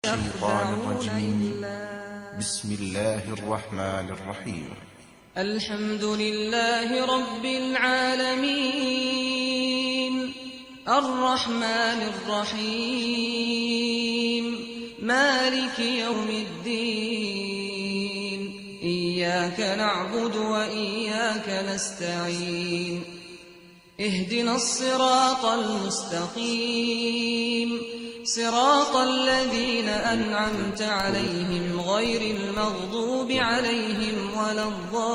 الشيطان الرجيم بسم الله الرحمن الرحيم الحمد لله رب العالمين الرحمن الرحيم مالك يوم الدين إياك نعبد وإياك نستعين اهدنا الصراط المستقيم صراط الذين أنعمت عليهم غير المغضوب عليهم ولا الضالين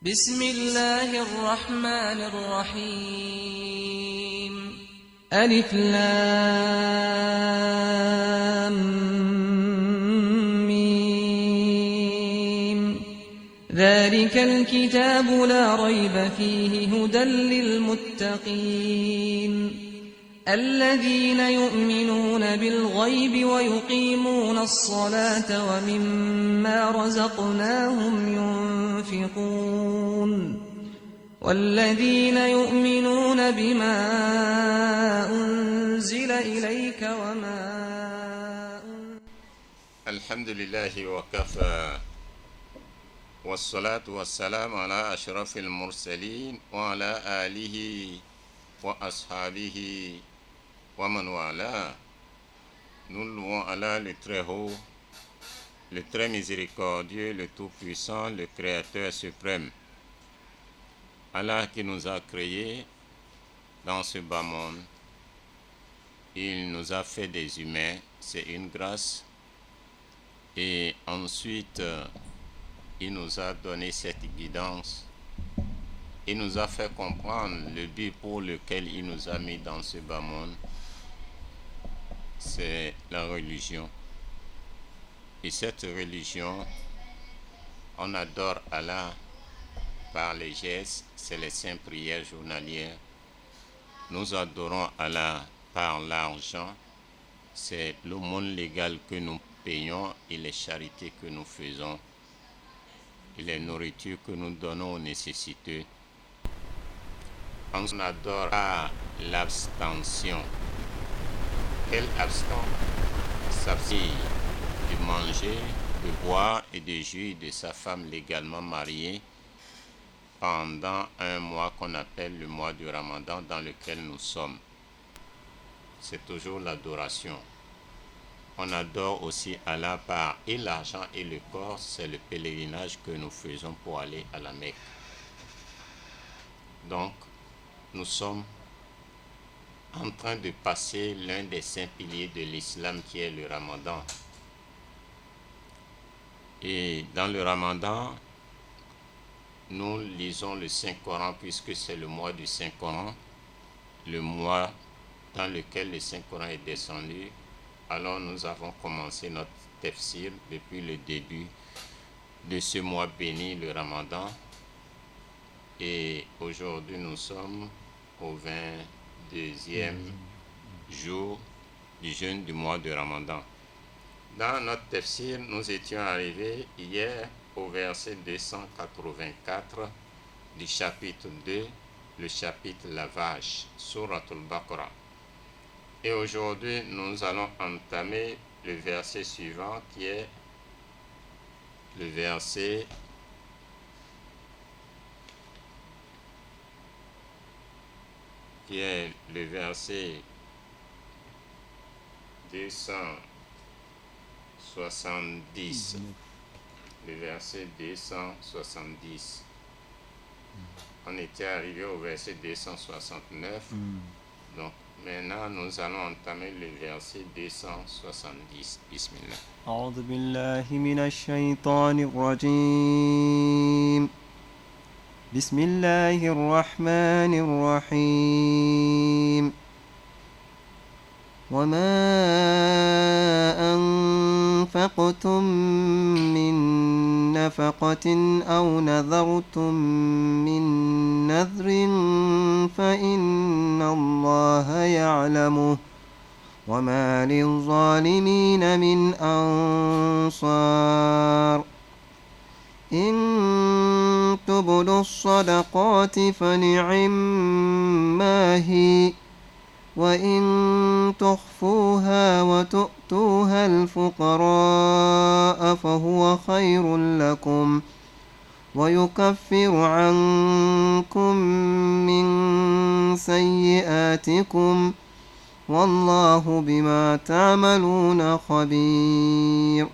بسم الله الرحمن الرحيم ألف لام ذلك الكتاب لا ريب فيه هدى للمتقين الذين يؤمنون بالغيب ويقيمون الصلاة ومما رزقناهم ينفقون والذين يؤمنون بما أنزل إليك وما الحمد لله وكفى والصلاة والسلام على أشرف المرسلين وعلى آله وأصحابه ومن والاه. Nous louons Allah le très haut, le très miséricordieux, le tout-puissant, le Créateur suprême. Allah qui nous a créés dans ce bas monde, il nous a fait des humains, c'est une grâce. Et ensuite, il nous a donné cette guidance. Il nous a fait comprendre le but pour lequel il nous a mis dans ce bas monde. C'est la religion. Et cette religion, on adore Allah par les gestes, c'est les saintes prières journalières. Nous adorons Allah par l'argent, c'est l'aumône légale que nous payons et les charités que nous faisons. Et les nourritures que nous donnons aux nécessiteux. On adore à l'abstention. Quelle abstention? S'abstenir de manger, de boire et de jouir de sa femme légalement mariée pendant un mois qu'on appelle le mois du Ramadan dans lequel nous sommes. C'est toujours l'adoration. On adore aussi Allah par et l'argent et le corps, c'est le pèlerinage que nous faisons pour aller à la Mecque. Donc, nous sommes en train de passer l'un des saints piliers de l'islam qui est le Ramadan. Et dans le Ramadan, nous lisons le Saint-Coran puisque c'est le mois du Saint-Coran, le mois dans lequel le Saint-Coran est descendu. Alors nous avons commencé notre tafsir depuis le début de ce mois béni, le Ramadan. Et aujourd'hui nous sommes au 22e jour du jeûne du mois de Ramadan. Dans notre tafsir, nous étions arrivés hier au verset 284 du chapitre 2, le chapitre lavage, Souratul Baqarah. Et aujourd'hui, nous allons entamer le verset suivant qui est le verset 270. Le verset 270. On était arrivé au verset 269. Donc, maintenant, nous allons entamer le verset 270. Bismillah. أعوذ بالله من الشيطان الرجيم بسم الله الرحمن الرحيم وما أنفقتم من نفقة أو نذرتم من نذر فإن الله يعلمه وما للظالمين من أنصار إن تبدوا الصدقات فنعما هي وإن تخفوها وتؤتوها الفقراء فهو خير لكم ويكفر عنكم من سيئاتكم والله بما تعملون خبير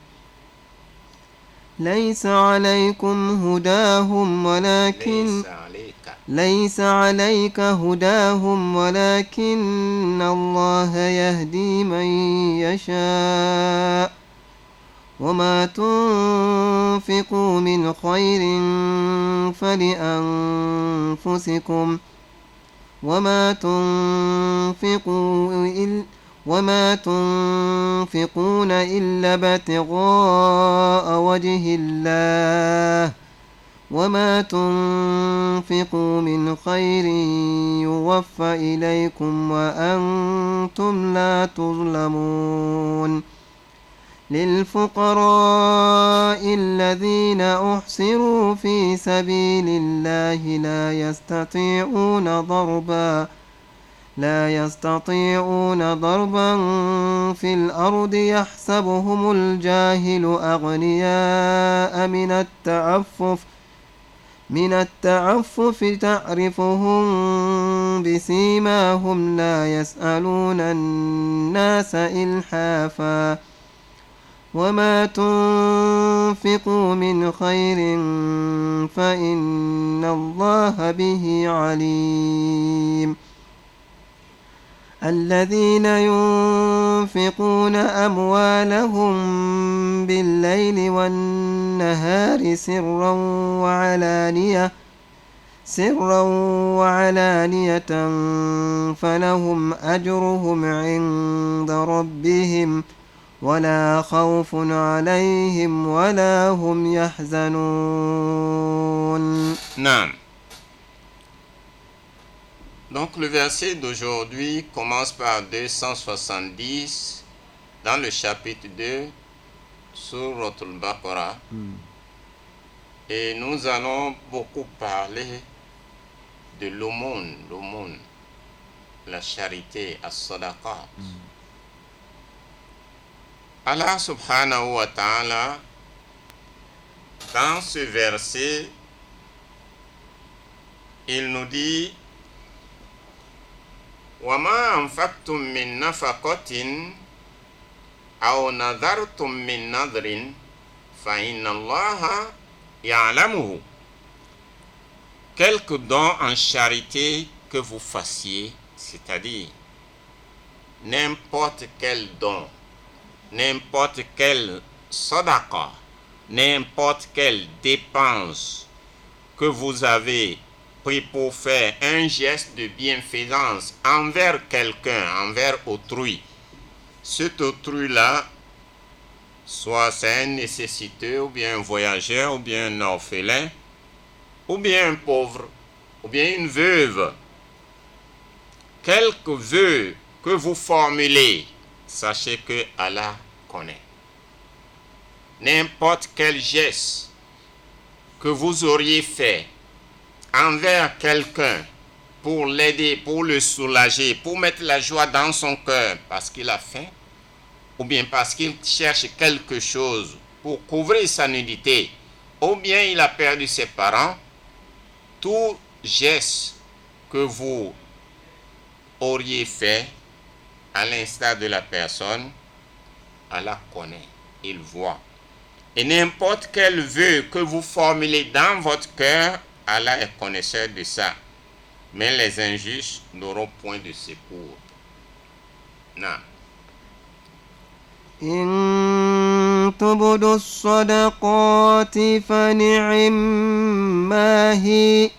ليس عليكم هداهم ولكن ليس عليك هداهم ولكن الله يهدي من يشاء وما تنفقوا من خير فلأنفسكم وما تنفقون إلا ابتغاء وجه الله وما تنفقوا من خير يوفى إليكم وأنتم لا تظلمون للفقراء الذين أحصروا في سبيل الله لا يستطيعون ضربا في الأرض يحسبهم الجاهل أغنياء من التعفف تعرفهم بسيماهم لا يسألون الناس إلحافا وما تنفقوا من خير فإن الله به عليم الذين ينفقون أموالهم بالليل والنهار سرا وعلانية فلهم أجرهم عند ربهم ولا خوف عليهم ولا هم يحزنون. Non. Donc le verset d'aujourd'hui commence par 270 dans le chapitre 2 Surat al-Baqarah. Et nous allons beaucoup parler de l'aumône, la charité, as-sadaqat. Allah subhanahu wa ta'ala, dans ce verset, il nous dit وَمَا أَنْفَقْتُم مِّن نَّفَقَةٍ أَوْ نَذَرْتُم مِّن نَّذْرٍ فَإِنَّ اللَّهَ يَعْلَمُهُ. Quelque don en charité que vous fassiez, c'est-à-dire n'importe quel don, n'importe quelle sadaqa, n'importe quelle dépense que vous avez pris pour faire un geste de bienfaisance envers quelqu'un, envers autrui. Cet autrui-là, soit c'est un nécessiteux, ou bien un voyageur, ou bien un orphelin, ou bien un pauvre, ou bien une veuve. Quelques vœux que vous formulez, sachez que Allah connaît. N'importe quel geste que vous auriez fait envers quelqu'un pour l'aider, pour le soulager, pour mettre la joie dans son cœur parce qu'il a faim, ou bien parce qu'il cherche quelque chose pour couvrir sa nudité, ou bien il a perdu ses parents, tout geste que vous auriez fait à l'instar de la personne, Allah connaît, il voit. Et n'importe quel vœu que vous formulez dans votre cœur, Allah est connaisseur de ça. Mais les injustes n'auront point de secours. Non. إن تبدوا الصدقات فنعما هي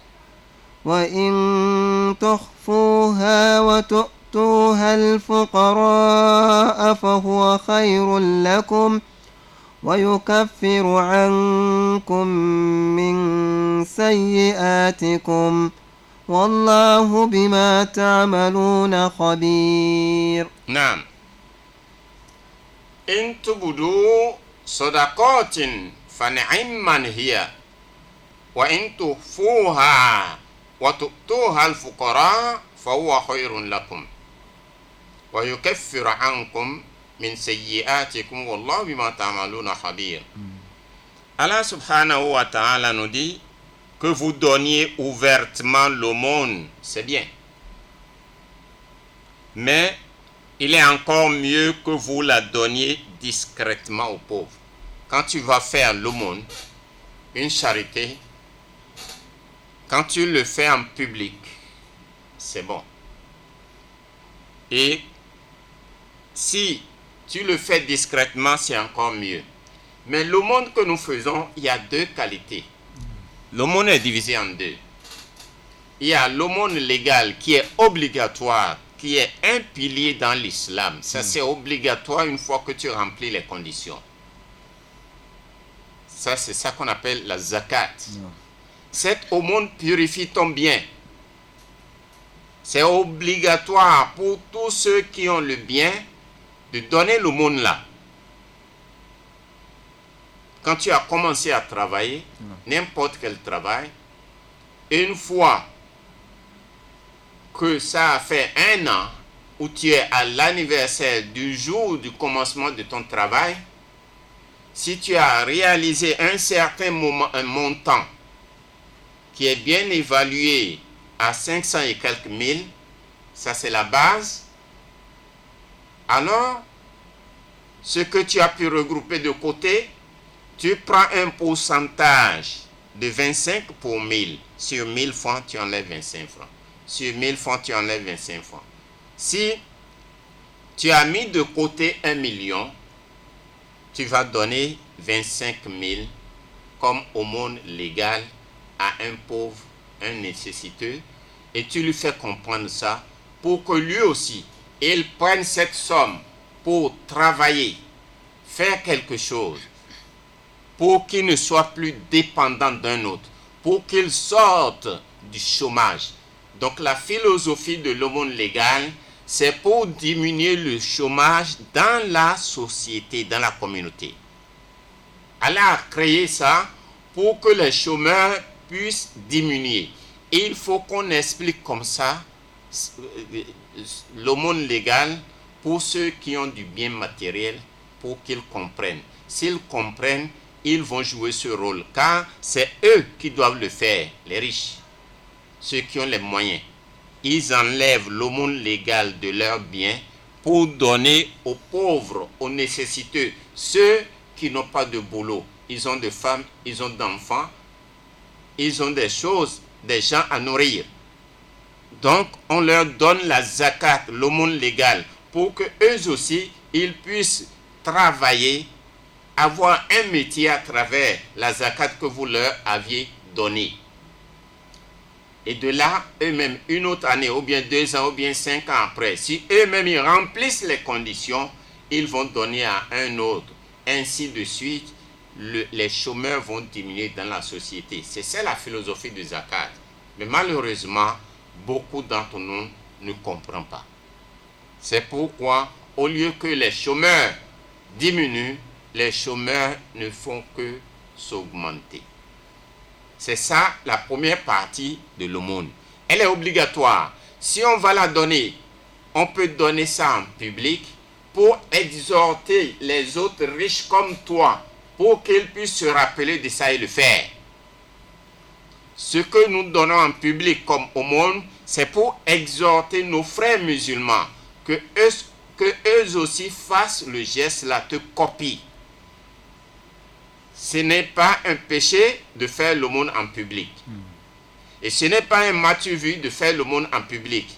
وإن تخفوها وتؤتوها الفقراء فهو خير لكم ويكفر عنكم من سيئاتكم والله بما تعملون خبير. نعم. إن تبدوا صدقات فنعما هي وَإِن تُخْفُوهَا وَتُؤْتُوهَا الْفُقَرَاءَ فَهُوَ خَيْرٌ لَكُمْ وَيُكَفِّرُ عَنْكُمْ مِنْ سَيِّئَاتِكُمْ وَاللَّهُ بِمَا تَعْمَلُونَ خَبِيرٌ. Allah subhanahu wa ta'ala nous dit que vous donniez ouvertement l'aumône, c'est bien. Mais il est encore mieux que vous la donniez discrètement aux pauvres. Quand tu vas faire l'aumône, une charité, quand tu le fais en public, c'est bon. Et si tu le fais discrètement, c'est encore mieux. Mais l'aumône que nous faisons, il y a deux qualités. L'aumône est divisé en deux. Il y a l'aumône légale qui est obligatoire, qui est un pilier dans l'islam. Ça, c'est obligatoire une fois que tu remplis les conditions. Ça, c'est ça qu'on appelle la zakat. Cette aumône purifie ton bien. C'est obligatoire pour tous ceux qui ont le bien de donner l'aumône là. Quand tu as commencé à travailler, n'importe quel travail, une fois que ça a fait 1 an, où tu es à l'anniversaire du jour du commencement de ton travail, si tu as réalisé un certain montant qui est bien évalué à 500 et quelques mille, ça c'est la base, alors ce que tu as pu regrouper de côté, tu prends un pourcentage de 25 pour 1000. Sur 1000 francs, tu enlèves 25 francs. Sur 1000 francs, tu enlèves 25 francs. Si tu as mis de côté 1 million, tu vas donner 25 000 comme aumône légale à un pauvre, un nécessiteux, et tu lui fais comprendre ça pour que lui aussi, il prenne cette somme pour travailler, faire quelque chose, pour qu'il ne soit plus dépendant d'un autre, pour qu'il sorte du chômage. Donc la philosophie de l'aumône légale, c'est pour diminuer le chômage dans la société, dans la communauté. Allah a créé ça pour que les chômeurs puissent diminuer. Et il faut qu'on explique comme ça l'aumône légale pour ceux qui ont du bien matériel, pour qu'ils comprennent. S'ils comprennent, ils vont jouer ce rôle, car c'est eux qui doivent le faire, les riches, ceux qui ont les moyens. Ils enlèvent l'aumône légale de leurs biens pour donner aux pauvres, aux nécessiteux, ceux qui n'ont pas de boulot. Ils ont des femmes, ils ont d'enfants, ils ont des choses, des gens à nourrir. Donc, on leur donne la zakat, l'aumône légale, pour que eux aussi, ils puissent travailler, avoir un métier à travers la zakat que vous leur aviez donnée. Et de là, eux-mêmes, une autre année, ou bien 2 ans, ou bien 5 ans après, si eux-mêmes ils remplissent les conditions, ils vont donner à un autre. Ainsi de suite, les chômeurs vont diminuer dans la société. C'est ça la philosophie de zakat. Mais malheureusement, beaucoup d'entre nous ne comprennent pas. C'est pourquoi, au lieu que les chômeurs diminuent, les chômeurs ne font que s'augmenter. C'est ça la première partie de l'aumône. Elle est obligatoire. Si on va la donner, on peut donner ça en public pour exhorter les autres riches comme toi, pour qu'ils puissent se rappeler de ça et le faire. Ce que nous donnons en public comme aumône, c'est pour exhorter nos frères musulmans que eux aussi fassent le geste là, te copient. Ce n'est pas un péché de faire l'aumône en public. Et ce n'est pas un matu vu de faire l'aumône en public.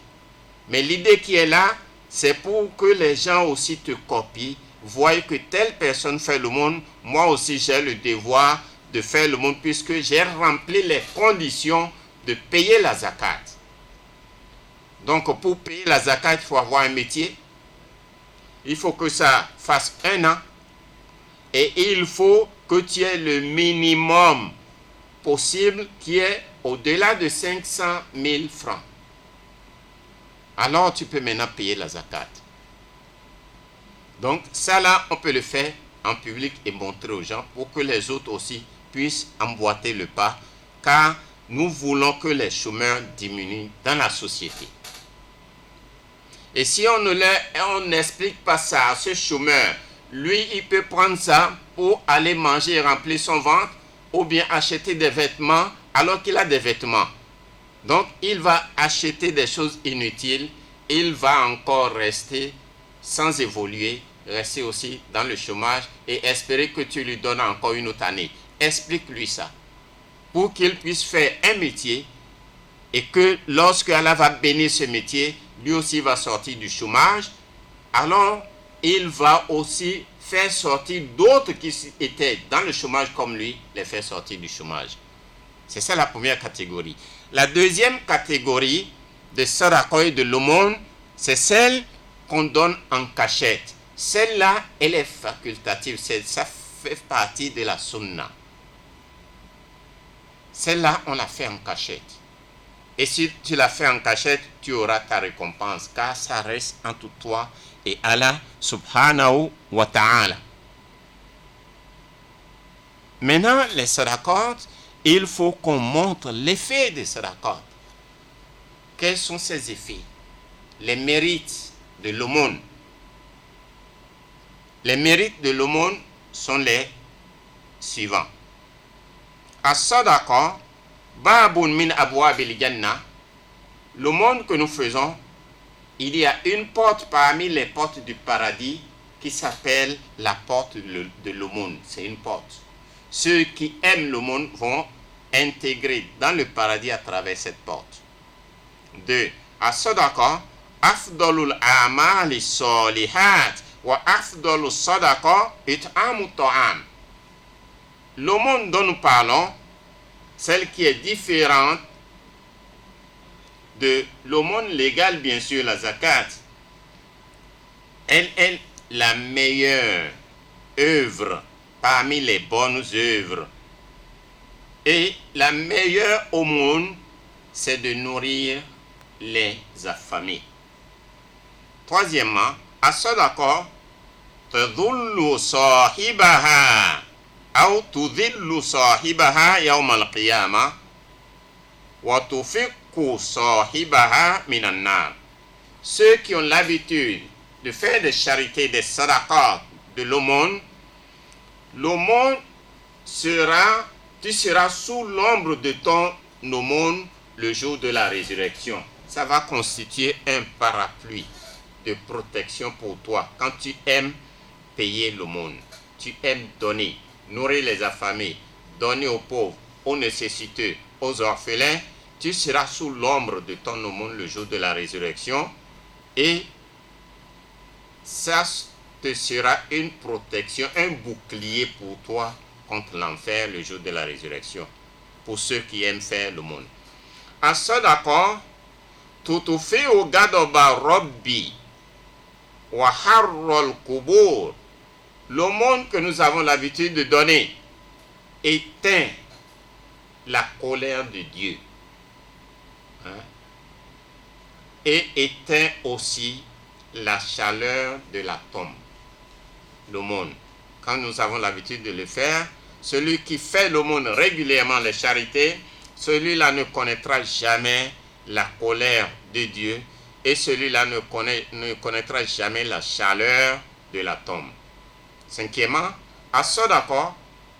Mais l'idée qui est là, c'est pour que les gens aussi te copient, voient que telle personne fait l'aumône, moi aussi j'ai le devoir de faire l'aumône puisque j'ai rempli les conditions de payer la zakat. Donc pour payer la zakat, il faut avoir un métier. Il faut que ça fasse 1 an. Et il faut que tu aies le minimum possible qui est au-delà de 500 000 francs. Alors tu peux maintenant payer la zakat. Donc ça là, on peut le faire en public et montrer aux gens pour que les autres aussi puissent emboîter le pas, car nous voulons que les chômeurs diminuent dans la société. Et si on n'explique pas ça à ce chômeur, lui, il peut prendre ça pour aller manger et remplir son ventre, ou bien acheter des vêtements alors qu'il a des vêtements. Donc, il va acheter des choses inutiles, il va encore rester sans évoluer, rester aussi dans le chômage et espérer que tu lui donnes encore une autre année. Explique-lui ça, pour qu'il puisse faire un métier et que lorsque Allah va bénir ce métier, lui aussi va sortir du chômage, alors il va aussi faire sortir d'autres qui étaient dans le chômage comme lui, les faire sortir du chômage. C'est ça la première catégorie. La deuxième catégorie de sadaqa et de l'aumône, c'est celle qu'on donne en cachette. Celle-là, elle est facultative, ça fait partie de la sunna. Celle-là, on la fait en cachette. Et si tu la fais en cachette, tu auras ta récompense, car ça reste entre toi et Allah subhanahu wa ta'ala. Maintenant, les sadaqat, il faut qu'on montre l'effet des sadaqat. Quels sont ces effets? Les mérites de l'aumône. Les mérites de l'aumône sont les suivants. As-sadaqa babun min abwabil jannah. L'aumône que nous faisons, il y a une porte parmi les portes du paradis qui s'appelle la porte de l'aumône. C'est une porte. Ceux qui aiment l'aumône vont intégrer dans le paradis à travers cette porte. 2. As-sadaqa afdalul a'mali solihat wa afdalus sadaqa it'amu ta'am. L'aumône dont nous parlons, celle qui est différente de l'aumône légale, bien sûr, la zakat, elle est la meilleure œuvre parmi les bonnes œuvres. Et la meilleure aumône, c'est de nourrir les affamés. Troisièmement, as-sadaqa tadhullu sahibaha aw tudhillu sahibaha yawm al-qiyamah wa tufiqqu sahibaha minan nar. Ceux qui ont l'habitude de faire des charités, des sadaqat, de l'aumône, tu seras sous l'ombre de ton aumône le jour de la résurrection. Ça va constituer un parapluie de protection pour toi. Quand tu aimes payer l'aumône, tu aimes donner, nourrir les affamés, donner aux pauvres, aux nécessiteux, aux orphelins, tu seras sous l'ombre de ton aumône le jour de la résurrection et ça te sera une protection, un bouclier pour toi contre l'enfer le jour de la résurrection, pour ceux qui aiment faire l'aumône. As-sadaqa tutufi'u ghadaba rabbi wa harral qubur. L'aumône que nous avons l'habitude de donner éteint la colère de Dieu. Et éteint aussi la chaleur de la tombe. L'aumône. Quand nous avons l'habitude de le faire, celui qui fait l'aumône régulièrement, les charités, celui-là ne connaîtra jamais la colère de Dieu et celui-là ne connaîtra jamais la chaleur de la tombe. Cinquièmement, as-sadaqa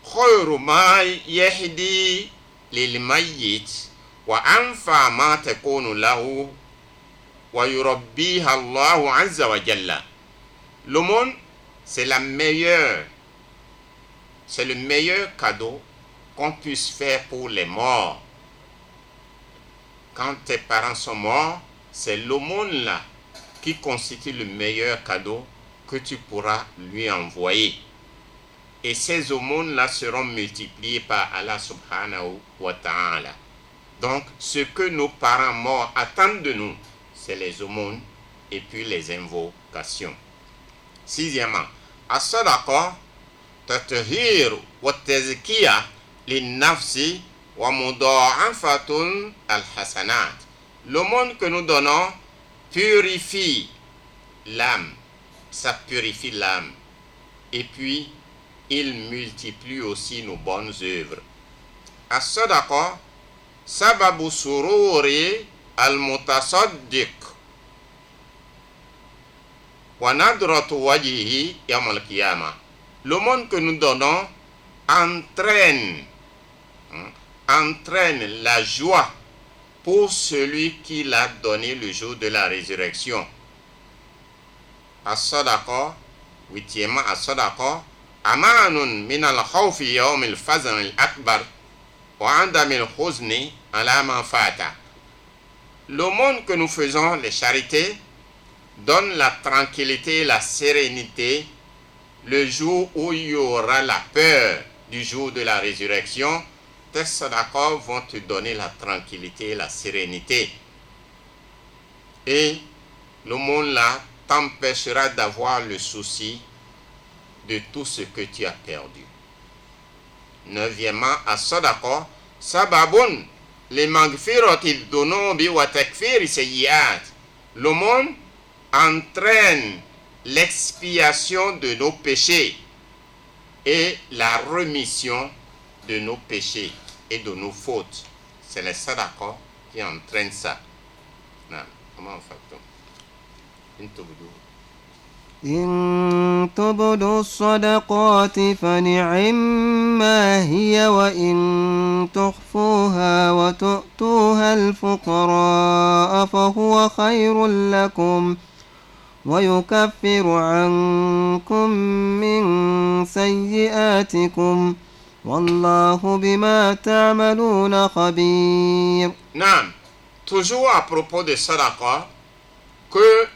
khayru ma yahdi lil mayyit wa anfa ma takunu lahu wa yurabbiha Allahu azza wa jalla. L'aumône, c'est le meilleur cadeau qu'on puisse faire pour les morts. Quand tes parents sont morts, c'est l'aumône là qui constitue le meilleur cadeau que tu pourras lui envoyer. Et ces aumônes là seront multipliées par Allah subhanahu wa ta'ala. Donc, ce que nos parents morts attendent de nous, c'est les aumônes et puis les invocations. Sixièmement, as-sadaqa tathhir wa tazkiya lin-nafsi wa mudha'afatun al-hasanat. L'aumône que nous donnons purifie l'âme, ça purifie l'âme. Et puis, il multiplie aussi nos bonnes œuvres. As-sadaqa sababu sururi al-mutasaddiq wa nadratu wajhihi yawm al-qiyamah. L'aumône que nous donnons entraîne la joie pour celui qui l'a donné le jour de la résurrection. As-sadaqa, huitièmement, as-sadaqa amanun min al-khawfi yawm al-fazl al-akbar wa andam al-huzni ala ma fata. L'aumône que nous faisons, les charités, donne la tranquillité et la sérénité le jour où il y aura la peur du jour de la résurrection. Tes sadaqas vont te donner la tranquillité et la sérénité. Et l'aumône là t'empêchera d'avoir le souci de tout ce que tu as perdu. Neuvièmement, as-sadaqa sababun li maghfirati dhunubi wa takfiri sayyi'at. L'aumône entraîne l'expiation de nos péchés et la remission de nos péchés et de nos fautes. C'est les sadaqas qui entraînent ça. Comment on fait ça? إن تبدوا الصدقات فنعما هي وإن تخفوها وتؤتوها الفقراء فهو خير لكم ويكفر عنكم من سيئاتكم والله بما تعملون خبير. Non, toujours à propos de sadaqa, que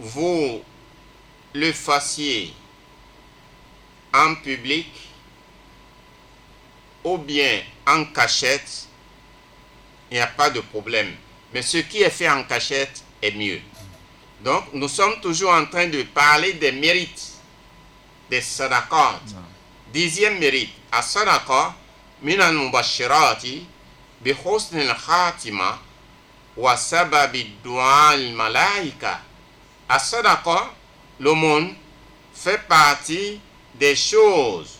vous le fassiez en public ou bien en cachette, il n'y a pas de problème. Mais ce qui est fait en cachette est mieux. Donc, nous sommes toujours en train de parler des mérites des sadaqat. Dixième mérite, as-sadaqa min al-mubashirati bi husn al-khatima wa sababi du'a al-malaika. As-sadaqa, l'aumône, fait partie des choses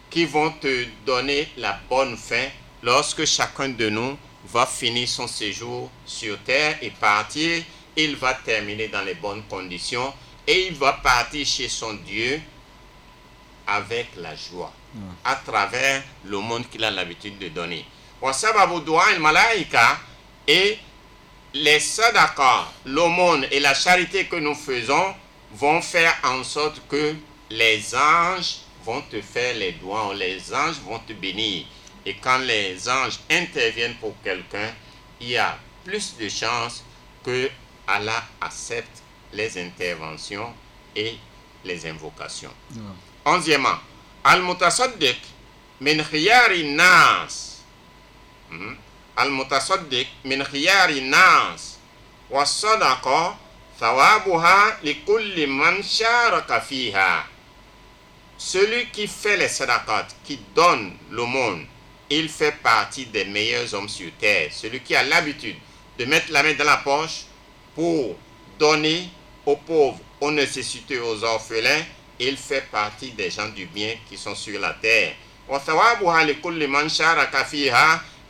qui vont te donner la bonne fin lorsque chacun de nous va finir son séjour sur terre et partir. Il va terminer dans les bonnes conditions et il va partir chez son Dieu avec la joie à travers l'aumône qu'il a l'habitude de donner. Et les sadaqas, l'aumône et la charité que nous faisons vont faire en sorte que les anges vont te faire les doigts, les anges vont te bénir. Et quand les anges interviennent pour quelqu'un, il y a plus de chances que Allah accepte les interventions et les invocations. Onzièmement, al-mutasaddiq min khiyari nas. Al-mutasaddiq min khiyari nas. Wa sadaqa thawabuha li kulli man sharaka fiha. Celui qui fait les sadaqat, qui donne l'aumône, il fait partie des meilleurs hommes sur terre. Celui qui a l'habitude de mettre la main dans la poche pour donner aux pauvres, aux nécessités, aux orphelins, il fait partie des gens du bien qui sont sur la terre.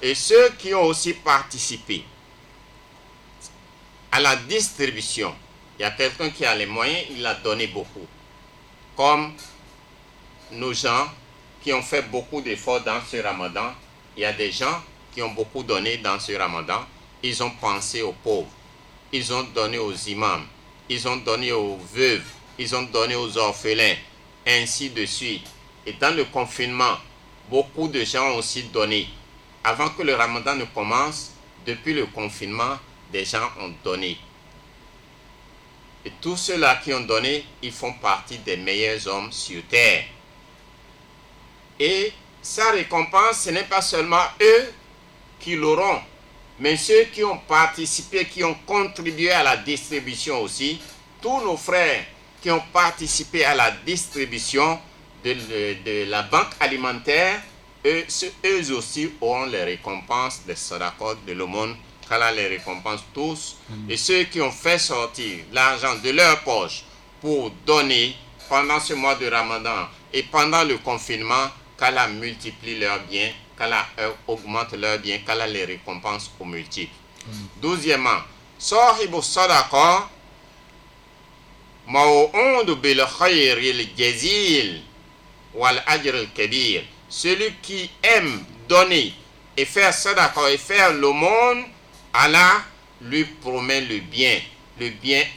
Et ceux qui ont aussi participé à la distribution. Il y a quelqu'un qui a les moyens, il a donné beaucoup. Comme nos gens qui ont fait beaucoup d'efforts dans ce ramadan, il y a des gens qui ont beaucoup donné dans ce ramadan. Ils ont pensé aux pauvres. Ils ont donné aux imams, ils ont donné aux veuves, ils ont donné aux orphelins, ainsi de suite. Et dans le confinement, beaucoup de gens ont aussi donné. Avant que le ramadan ne commence, depuis le confinement, des gens ont donné. Et tous ceux-là qui ont donné, ils font partie des meilleurs hommes sur terre. Et sa récompense, ce n'est pas seulement eux qui l'auront, mais ceux qui ont participé, qui ont contribué à la distribution aussi, tous nos frères qui ont participé à la distribution de la banque alimentaire, eux aussi auront les récompenses des sadaqat de l'aumône, qu'Allah les récompense tous. Et ceux qui ont fait sortir l'argent de leur poche pour donner pendant ce mois de Ramadan et pendant le confinement, qu'Allah multiplie leurs biens qu'Allah augmente leurs biens, qu'Allah les récompense aux multiples. 12e, Sahibu sadaqa maw'udu bil khayril jazil wal ajril kabir. Celui qui aime donner et faire sadaqa et faire l'aumône, Allah lui promet le bien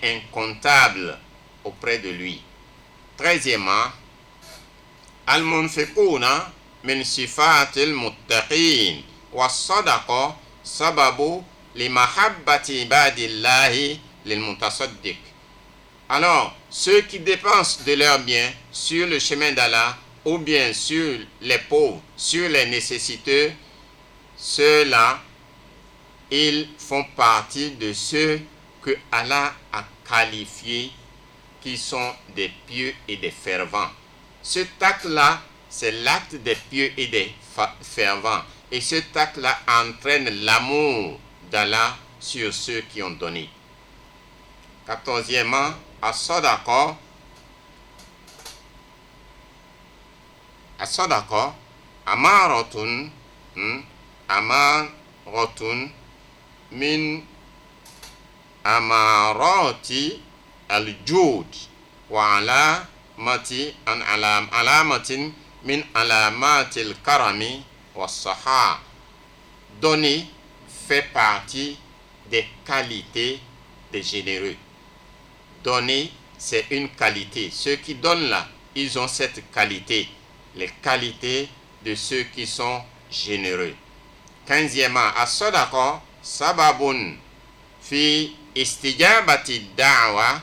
incontable auprès de lui. 13e, al-munfiquna min sifatil muttaqin wa sadaqa sababu li mahabbati ibadillahi lil mutasaddiq. Alors, ceux qui dépensent de leurs biens sur le chemin d'Allah ou bien sur les pauvres, sur les nécessiteux, ceux-là, ils font partie de ceux que Allah a qualifiés qui sont des pieux et des fervents. Cet acte-là, c'est l'acte des pieux et des fervents. Et cet acte-là entraîne l'amour d'Allah sur ceux qui ont donné. 14e, as-sadaqa. As-sadaqa, amaratun min amarati al-jud wa alamatin min alamati al-karami wa saha. Donner fait partie des qualités des généreux. Donner, c'est une qualité. Ceux qui donnent là, ils ont cette qualité. Les qualités de ceux qui sont généreux. 15e, as-sadaqa sababun fi istijabati da'wa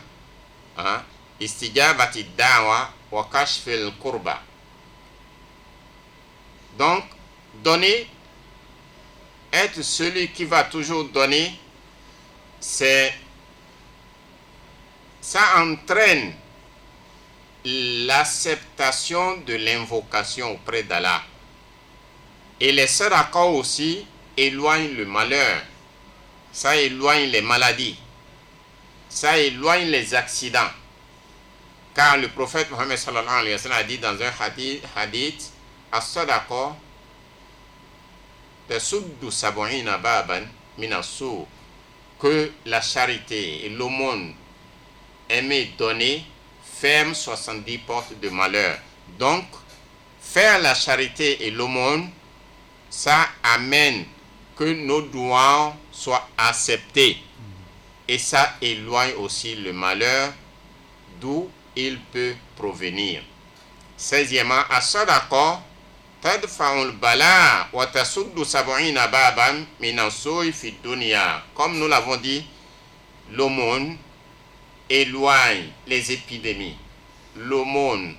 wa kashfil kurba. Donc, donner, être celui qui va toujours donner, ça entraîne l'acceptation de l'invocation auprès d'Allah. Et les sadaqa aussi éloignent le malheur, ça éloigne les maladies, ça éloigne les accidents. Car le prophète Mohammed sallallahu alayhi wa sallam a dit dans un hadith, as-sadaqa tasuddu sab'ina baban min as-su', que la charité et l'aumône, aimer donner, ferme 70 portes de malheur. Donc, faire la charité et l'aumône, ça amène que nos doigts soient acceptés. Et ça éloigne aussi le malheur d'où il peut provenir. 16e, as-sadaqa tadfa'ul bala wa tasuddu sab'ina baban min as-su'i fi dunya. Comme nous l'avons dit, l'aumône éloigne les épidémies, l'aumône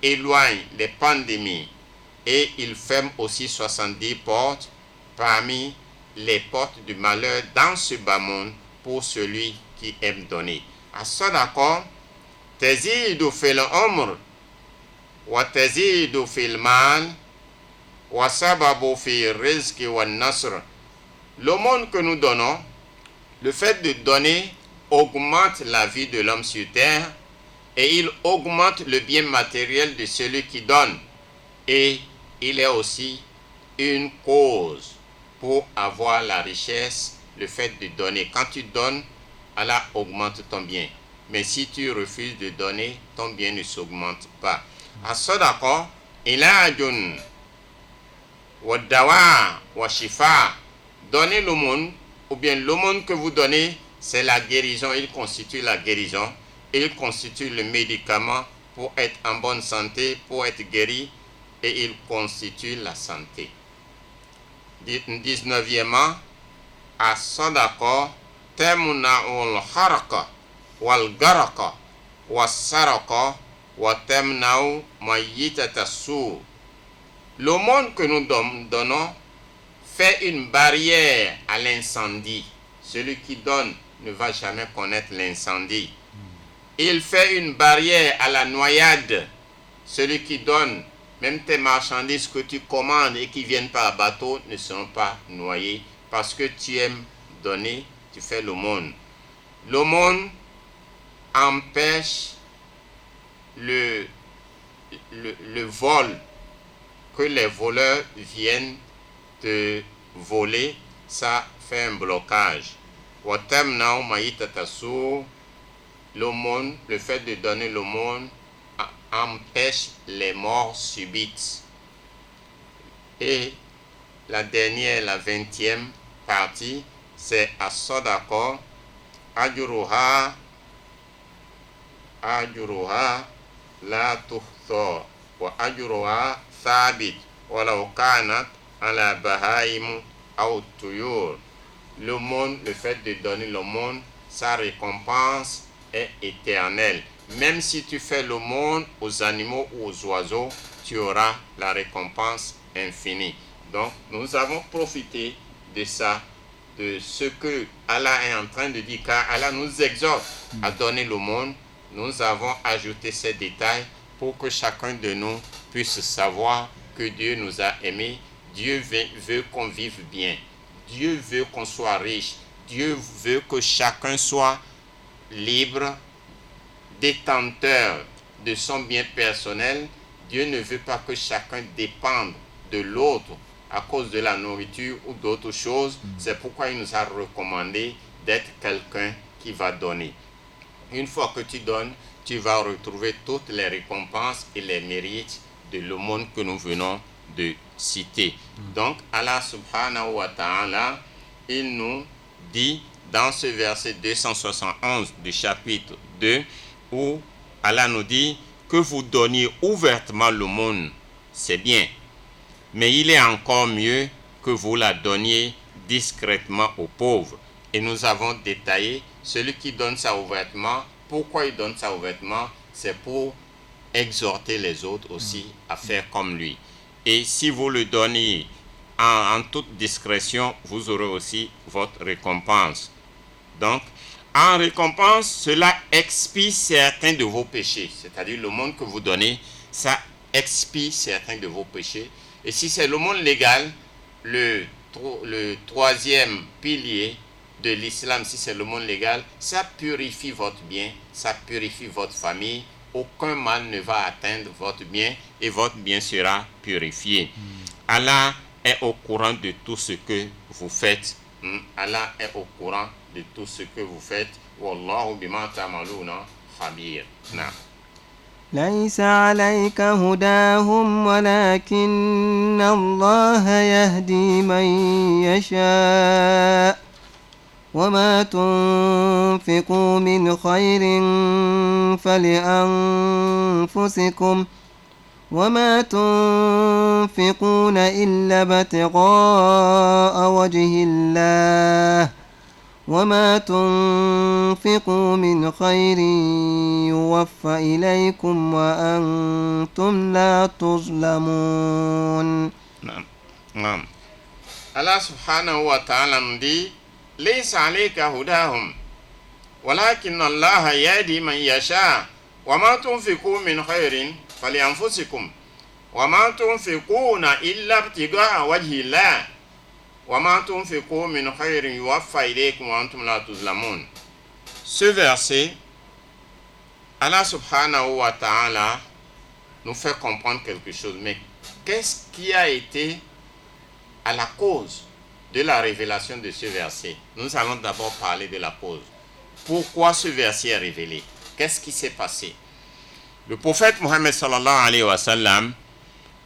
éloigne les pandémies, et il ferme aussi 70 portes parmi les portes du malheur dans ce bas monde pour celui qui aime donner. As-sadaqa tazidu fil umr wa tazidu fil mal wa sababu fi rizqi wa nasr. L'aumône que nous donnons, le fait de donner augmente la vie de l'homme sur terre et il augmente le bien matériel de celui qui donne, et il est aussi une cause pour avoir la richesse, le fait de donner. Quand tu donnes, Allah augmente ton bien, mais si tu refuses de donner, ton bien ne s'augmente pas. As-sadaqa ilajun wa dawa wa shifa. Donnez l'aumône, ou bien l'aumône que vous donnez, c'est la guérison. Il constitue la guérison. Il constitue le médicament pour être en bonne santé, pour être guéri, et il constitue la santé. 19e, as-sadaqa tamna'ul harqa wal garaqa was saraqa wa tamna'u mayyitata su'. L'aumône que nous donnons fait une barrière à l'incendie. Celui qui donne ne va jamais connaître l'incendie. Il fait une barrière à la noyade. Celui qui donne, même tes marchandises que tu commandes et qui viennent par bateau ne seront pas noyées parce que tu aimes donner, tu fais l'aumône. L'aumône empêche le vol, que les voleurs viennent te voler, ça fait un blocage. Watamna'u mayitatasu, l'aumône, le fait de donner l'aumône empêche les morts subites. Et la dernière, la 20e partie, c'est as-sadaqa ajruha la tuhsa wa ajruha thabit walau kanat ala bahaim aw tuyur. L'aumône, le fait de donner l'aumône, sa récompense est éternelle. Même si tu fais l'aumône aux animaux ou aux oiseaux, tu auras la récompense infinie. Donc, nous avons profité de ça, de ce que Allah est en train de dire, car Allah nous exhorte à donner l'aumône. Nous avons ajouté ces détails pour que chacun de nous puisse savoir que Dieu nous a aimés. Dieu veut qu'on vive bien. Dieu veut qu'on soit riche. Dieu veut que chacun soit libre, détenteur de son bien personnel. Dieu ne veut pas que chacun dépende de l'autre à cause de la nourriture ou d'autres choses. C'est pourquoi il nous a recommandé d'être quelqu'un qui va donner. Une fois que tu donnes, tu vas retrouver toutes les récompenses et les mérites de l'aumône que nous venons de citer. Donc, Allah subhanahu wa ta'ala, il nous dit dans ce verset 271 du chapitre 2, où Allah nous dit que vous donniez ouvertement l'aumône, c'est bien, mais il est encore mieux que vous la donniez discrètement aux pauvres. Et nous avons détaillé celui qui donne ça ouvertement. Pourquoi il donne ça ouvertement? C'est pour exhorter les autres aussi à faire comme lui. Et si vous le donnez en toute discrétion, vous aurez aussi votre récompense. Donc, en récompense, cela expie certains de vos péchés. C'est-à-dire, l'aumône que vous donnez, ça expie certains de vos péchés. Et si c'est l'aumône légal, le troisième pilier de l'islam, si c'est l'aumône légal, ça purifie votre bien, ça purifie votre famille. Aucun mal ne va atteindre votre bien et votre bien sera purifié. Allah est au courant de tout ce que vous faites. Allah est au courant de tout ce que vous faites. Wallahu bima ta'maluna khabir. ليس عليك هداهم ولكن الله يهدي من يشاء وما تنفقوا من خير فلأنفسكم وما تنفقون إلا ابتغاء وجه الله وما تنفقوا من خير يوفى إليكم وأنتم لا تظلمون. نعم. Allah subhanahu wa ta'ala nous dit ليس عليك هداهم ولكن الله يهدي من يشاء وما تنفقوا من خير فلأنفسكم وما تنفقون إلا ابتغاء وجه الله وما تنفقوا من خير يوفى إليكم وأنتم لا تظلمون. Ce verset, Allah subhanahu wa ta'ala nous fait comprendre quelque chose. Mais qu'est-ce qui a été à la cause de la révélation de ce verset? Nous allons d'abord parler de la cause. Pourquoi ce verset est révélé? Qu'est-ce qui s'est passé? Le prophète Mohammed sallallahu alayhi wa sallam,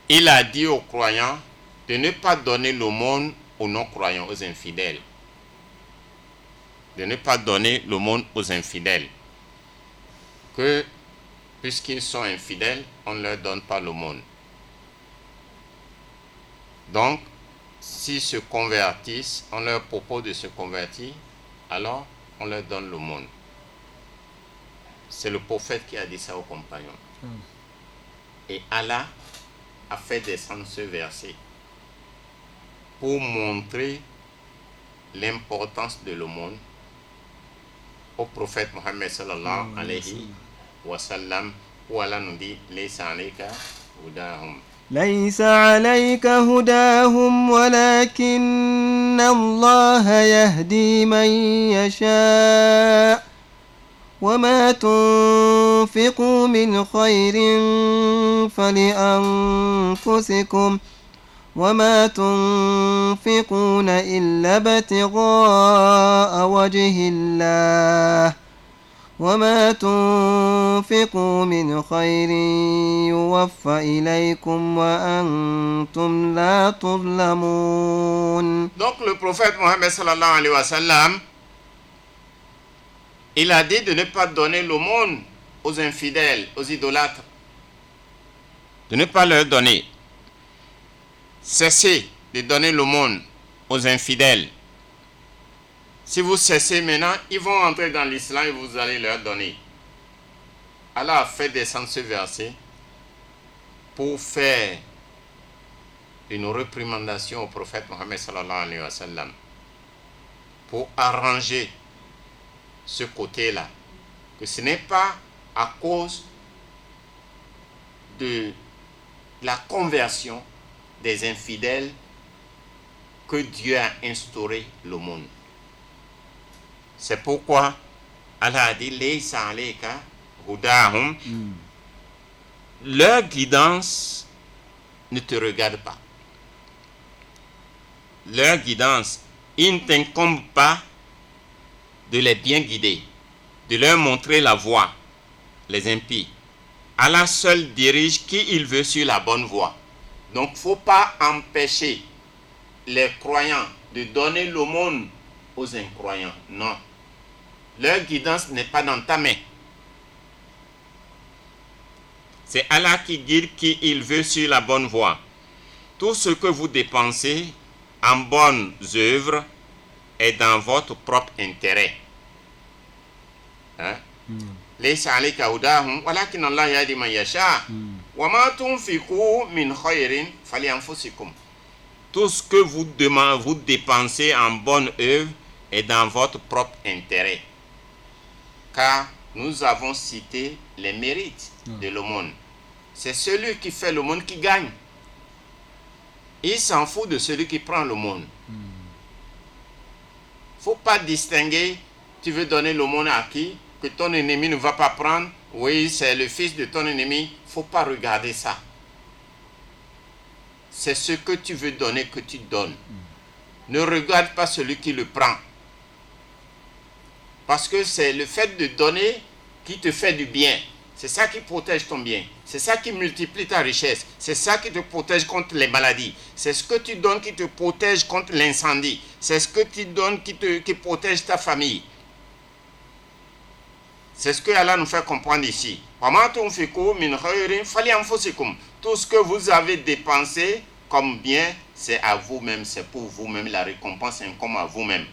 il a dit aux croyants de ne pas donner l'aumône aux non-croyants, aux infidèles. De ne pas donner l'aumône aux infidèles. Que, puisqu'ils sont infidèles, on ne leur donne pas l'aumône. Donc, s'ils se convertissent, on leur propose de se convertir, alors on leur donne l'aumône. C'est le prophète qui a dit ça aux compagnons. Et Allah a fait descendre ce verset pour montrer l'importance de l'aumône au prophète Mohammed sallallahu alayhi wa sallam, où Allah nous dit laysa alayka hudahum. ليس عليك هداهم ولكن الله يهدي من يشاء وما تنفقوا من خير فلأنفسكم وما تنفقون إلا ابتغاء وجه الله وما تنفقوا من خير يوفى إليكم وأنتم لا تظلمون. Donc le prophète Mohammed sallallahu alayhi wa sallam, il a dit de ne pas donner l'aumône aux infidèles, aux idolâtres, de ne pas leur donner. Cessez de donner l'aumône aux infidèles. Si vous cessez maintenant, ils vont entrer dans l'islam et vous allez leur donner. Allah a fait descendre ce verset pour faire une réprimandation au prophète Mohammed sallallahu alayhi wa sallam, pour arranger ce côté-là, que ce n'est pas à cause de la conversion des infidèles que Dieu a instauré l'aumône. C'est pourquoi Allah a dit Laysa alayka hudahum. Leur guidance ne te regarde pas. Leur guidance, il ne t'incombe pas de les bien guider, de leur montrer la voie, les impies. Allah seul dirige qui il veut sur la bonne voie. Donc, il ne faut pas empêcher les croyants de donner l'aumône aux incroyants. Non. Leur guidance n'est pas dans ta main. C'est Allah qui guide qui il veut sur la bonne voie. Tout ce que vous dépensez en bonnes œuvres est dans votre propre intérêt. Laysa alayka hudahum walakin Allah yahdi man yasha. Wa ma tunfiqu min khairin falyanfusikum. Tout ce que vous dépensez en bonne œuvre est dans votre propre intérêt. Car nous avons cité les mérites de l'aumône. C'est celui qui fait l'aumône qui gagne. Il s'en fout de celui qui prend l'aumône. Il ne faut pas distinguer, tu veux donner l'aumône à qui, que ton ennemi ne va pas prendre. Oui, c'est le fils de ton ennemi. Il ne faut pas regarder ça. C'est ce que tu veux donner que tu donnes. Ne regarde pas celui qui le prend. Parce que c'est le fait de donner qui te fait du bien. C'est ça qui protège ton bien. C'est ça qui multiplie ta richesse. C'est ça qui te protège contre les maladies. C'est ce que tu donnes qui te protège contre l'incendie. C'est ce que tu donnes qui protège ta famille. C'est ce que Allah nous fait comprendre ici. Tout ce que vous avez dépensé comme bien, c'est à vous-même, c'est pour vous-même. La récompense incombe à vous-même.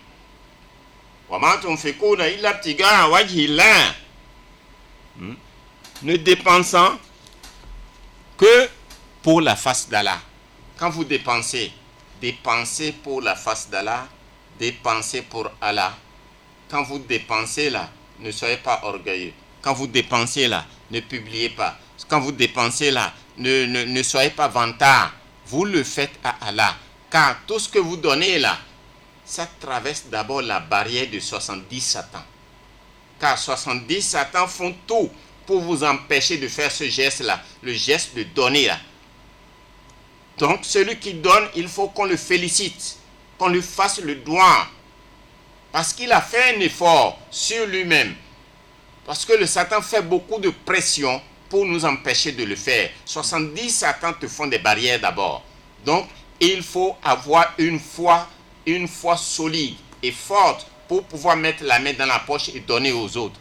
Ne dépensant que pour la face d'Allah. Quand vous dépensez, dépensez pour la face d'Allah, dépensez pour Allah. Quand vous dépensez là, ne soyez pas orgueilleux. Quand vous dépensez là, ne publiez pas. Quand vous dépensez là, ne soyez pas vantard. Vous le faites à Allah. Car tout ce que vous donnez là, ça traverse d'abord la barrière de 70 Satans. Car 70 Satans font tout pour vous empêcher de faire ce geste-là, le geste de donner là. Donc, celui qui donne, il faut qu'on le félicite, qu'on lui fasse le doigt. Parce qu'il a fait un effort sur lui-même. Parce que le Satan fait beaucoup de pression pour nous empêcher de le faire. 70 Satans te font des barrières d'abord. Donc, il faut avoir une foi solide et forte pour pouvoir mettre la main dans la poche et donner aux autres.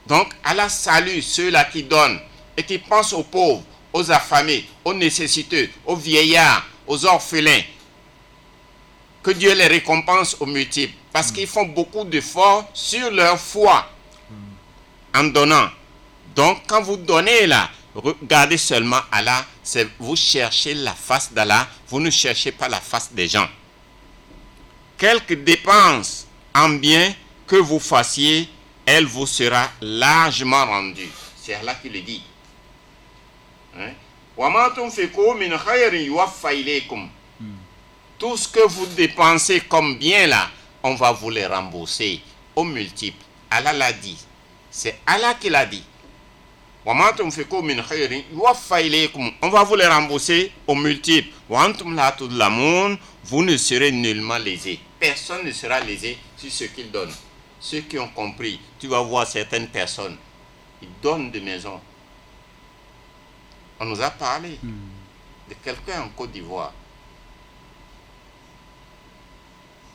Donc, Allah salue ceux-là qui donnent et qui pensent aux pauvres, aux affamés, aux nécessiteux, aux vieillards, aux orphelins. Que Dieu les récompense aux multiples. Parce qu'ils font beaucoup d'efforts sur leur foi en donnant. Donc, quand vous donnez là, regardez seulement Allah. Vous cherchez la face d'Allah. Vous ne cherchez pas la face des gens. Quelque dépense en bien que vous fassiez, elle vous sera largement rendue. C'est Allah qui le dit. Tout ce que vous dépensez comme bien là, on va vous les rembourser aux multiples. Allah l'a dit. C'est Allah qui l'a dit. On va vous les rembourser au multiple. Vous ne serez nullement lésés. Personne ne sera lésé sur ce qu'il donne. Ceux qui ont compris, tu vas voir certaines personnes, ils donnent des maisons. On nous a parlé de quelqu'un en Côte d'Ivoire.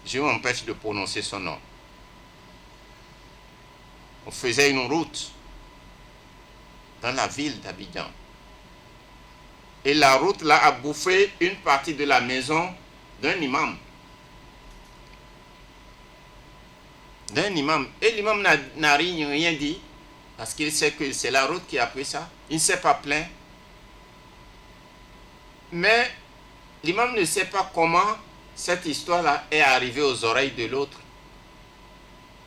Je m'empêche de prononcer son nom. On faisait une route dans la ville d'Abidjan. Et la route là a bouffé une partie de la maison d'un imam. Et l'imam n'a rien dit, parce qu'il sait que c'est la route qui a pris ça. Il ne s'est pas plaint. Mais l'imam ne sait pas comment cette histoire-là est arrivée aux oreilles de l'autre.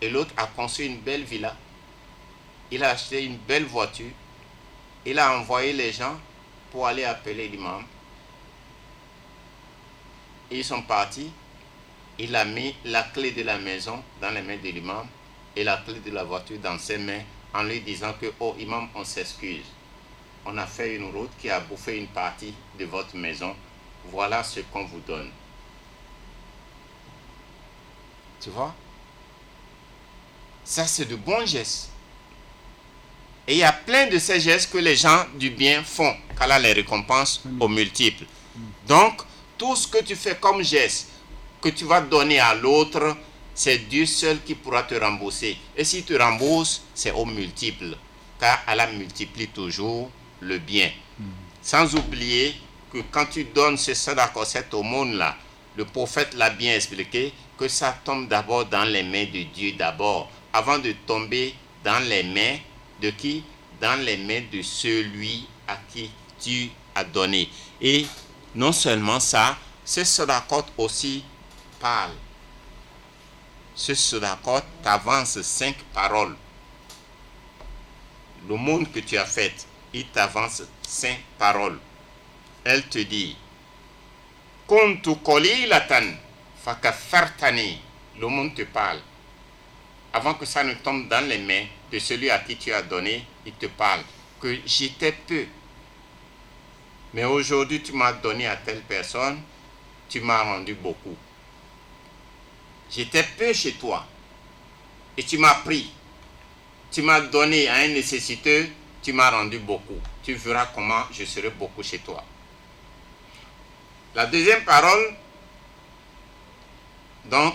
Et l'autre a construit une belle villa. Il a acheté une belle voiture. Il a envoyé les gens pour aller appeler l'imam. Ils sont partis. Il a mis la clé de la maison dans les mains de l'imam et la clé de la voiture dans ses mains en lui disant que, oh imam, on s'excuse. On a fait une route qui a bouffé une partie de votre maison. Voilà ce qu'on vous donne. Tu vois? Ça, c'est de bons gestes. Et il y a plein de ces gestes que les gens du bien font, qu'Allah les récompense aux multiples. Donc, tout ce que tu fais comme geste, que tu vas donner à l'autre, c'est Dieu seul qui pourra te rembourser. Et s'il te rembourse, c'est aux multiples. Car Allah multiplie toujours le bien. Sans oublier que quand tu donnes ce sadaqa, cette aumône-là, le prophète l'a bien expliqué, que ça tombe d'abord dans les mains de Dieu d'abord, avant de tomber dans les mains de qui? Dans les mains de celui à qui tu as donné. Et non seulement ça, ce sadaqat aussi parle. Ce sadaqat t'avance 5 paroles. Le monde que tu as fait, il t'avance 5 paroles. Elle te dit, Kuntu qalilatan fakaffartani. Le monde te parle. Avant que ça ne tombe dans les mains de celui à qui tu as donné, il te parle que j'étais peu. Mais aujourd'hui, tu m'as donné à telle personne, tu m'as rendu beaucoup. J'étais peu chez toi et tu m'as pris. Tu m'as donné à un nécessiteux, tu m'as rendu beaucoup. Tu verras comment je serai beaucoup chez toi. La deuxième parole, donc,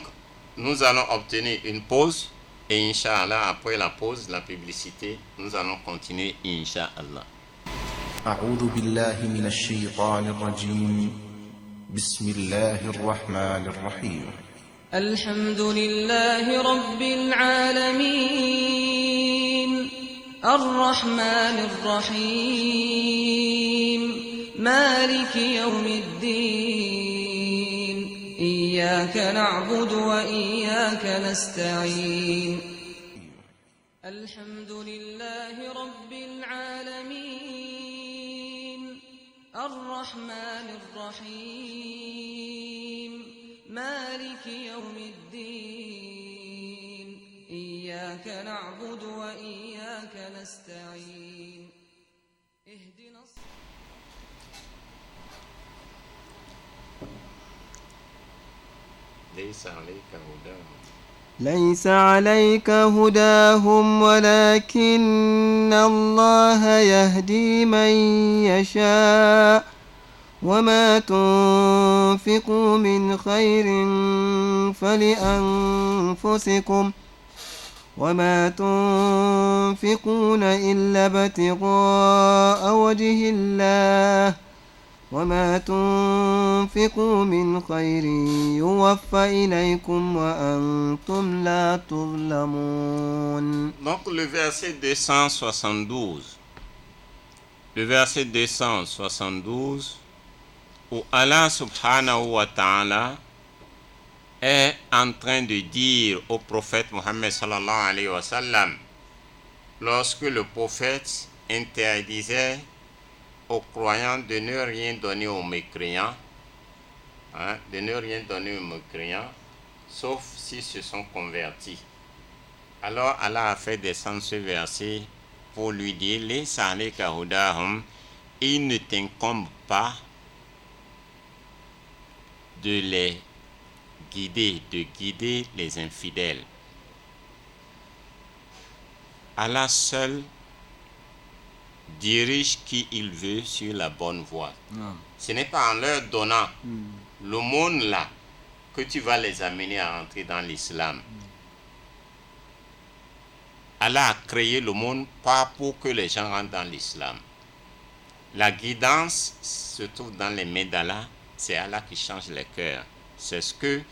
nous allons obtenir une pause. Et Inch'Allah, après la pause, la publicité, nous allons continuer, Inch'Allah. أعوذ بالله من الشيطان الرجيم بسم الله الرحمن الرحيم الحمد لله رب العالمين الرحمن الرحيم مالك يوم الدين إياك نعبد وإياك نستعين الحمد لله رب العالمين الرحمن الرحيم مالك يوم الدين إياك نعبد وإياك نستعين اهدنا ليس عليك هداهم ولكن الله يهدي من يشاء وما تنفقوا من خير فلأنفسكم وما تنفقون إلا ابتغاء وجه الله وما تنفقوا من خير يوفى إليكم وأنتم لا تظلمون. Donc le verset 272. Le verset 272 où Allah subhanahu wa ta'ala est en train de dire au prophète Mohammed sallallahu alayhi wa sallam, lorsque le prophète interdisait aux croyants de ne rien donner aux mécréants, de ne rien donner aux mécréants, sauf s'ils se sont convertis. Alors Allah a fait descendre ce verset, pour lui dire, laysa alayka hudahum, il ne t'incombe pas de les guider, de guider les infidèles. Allah seul dirige qui il veut sur la bonne voie. Ce n'est pas en leur donnant l'aumône là que tu vas les amener à entrer dans l'islam. Allah a créé l'aumône pas pour que les gens rentrent dans l'islam. La guidance se trouve dans les mains d'Allah. C'est Allah qui change les cœurs. C'est ce que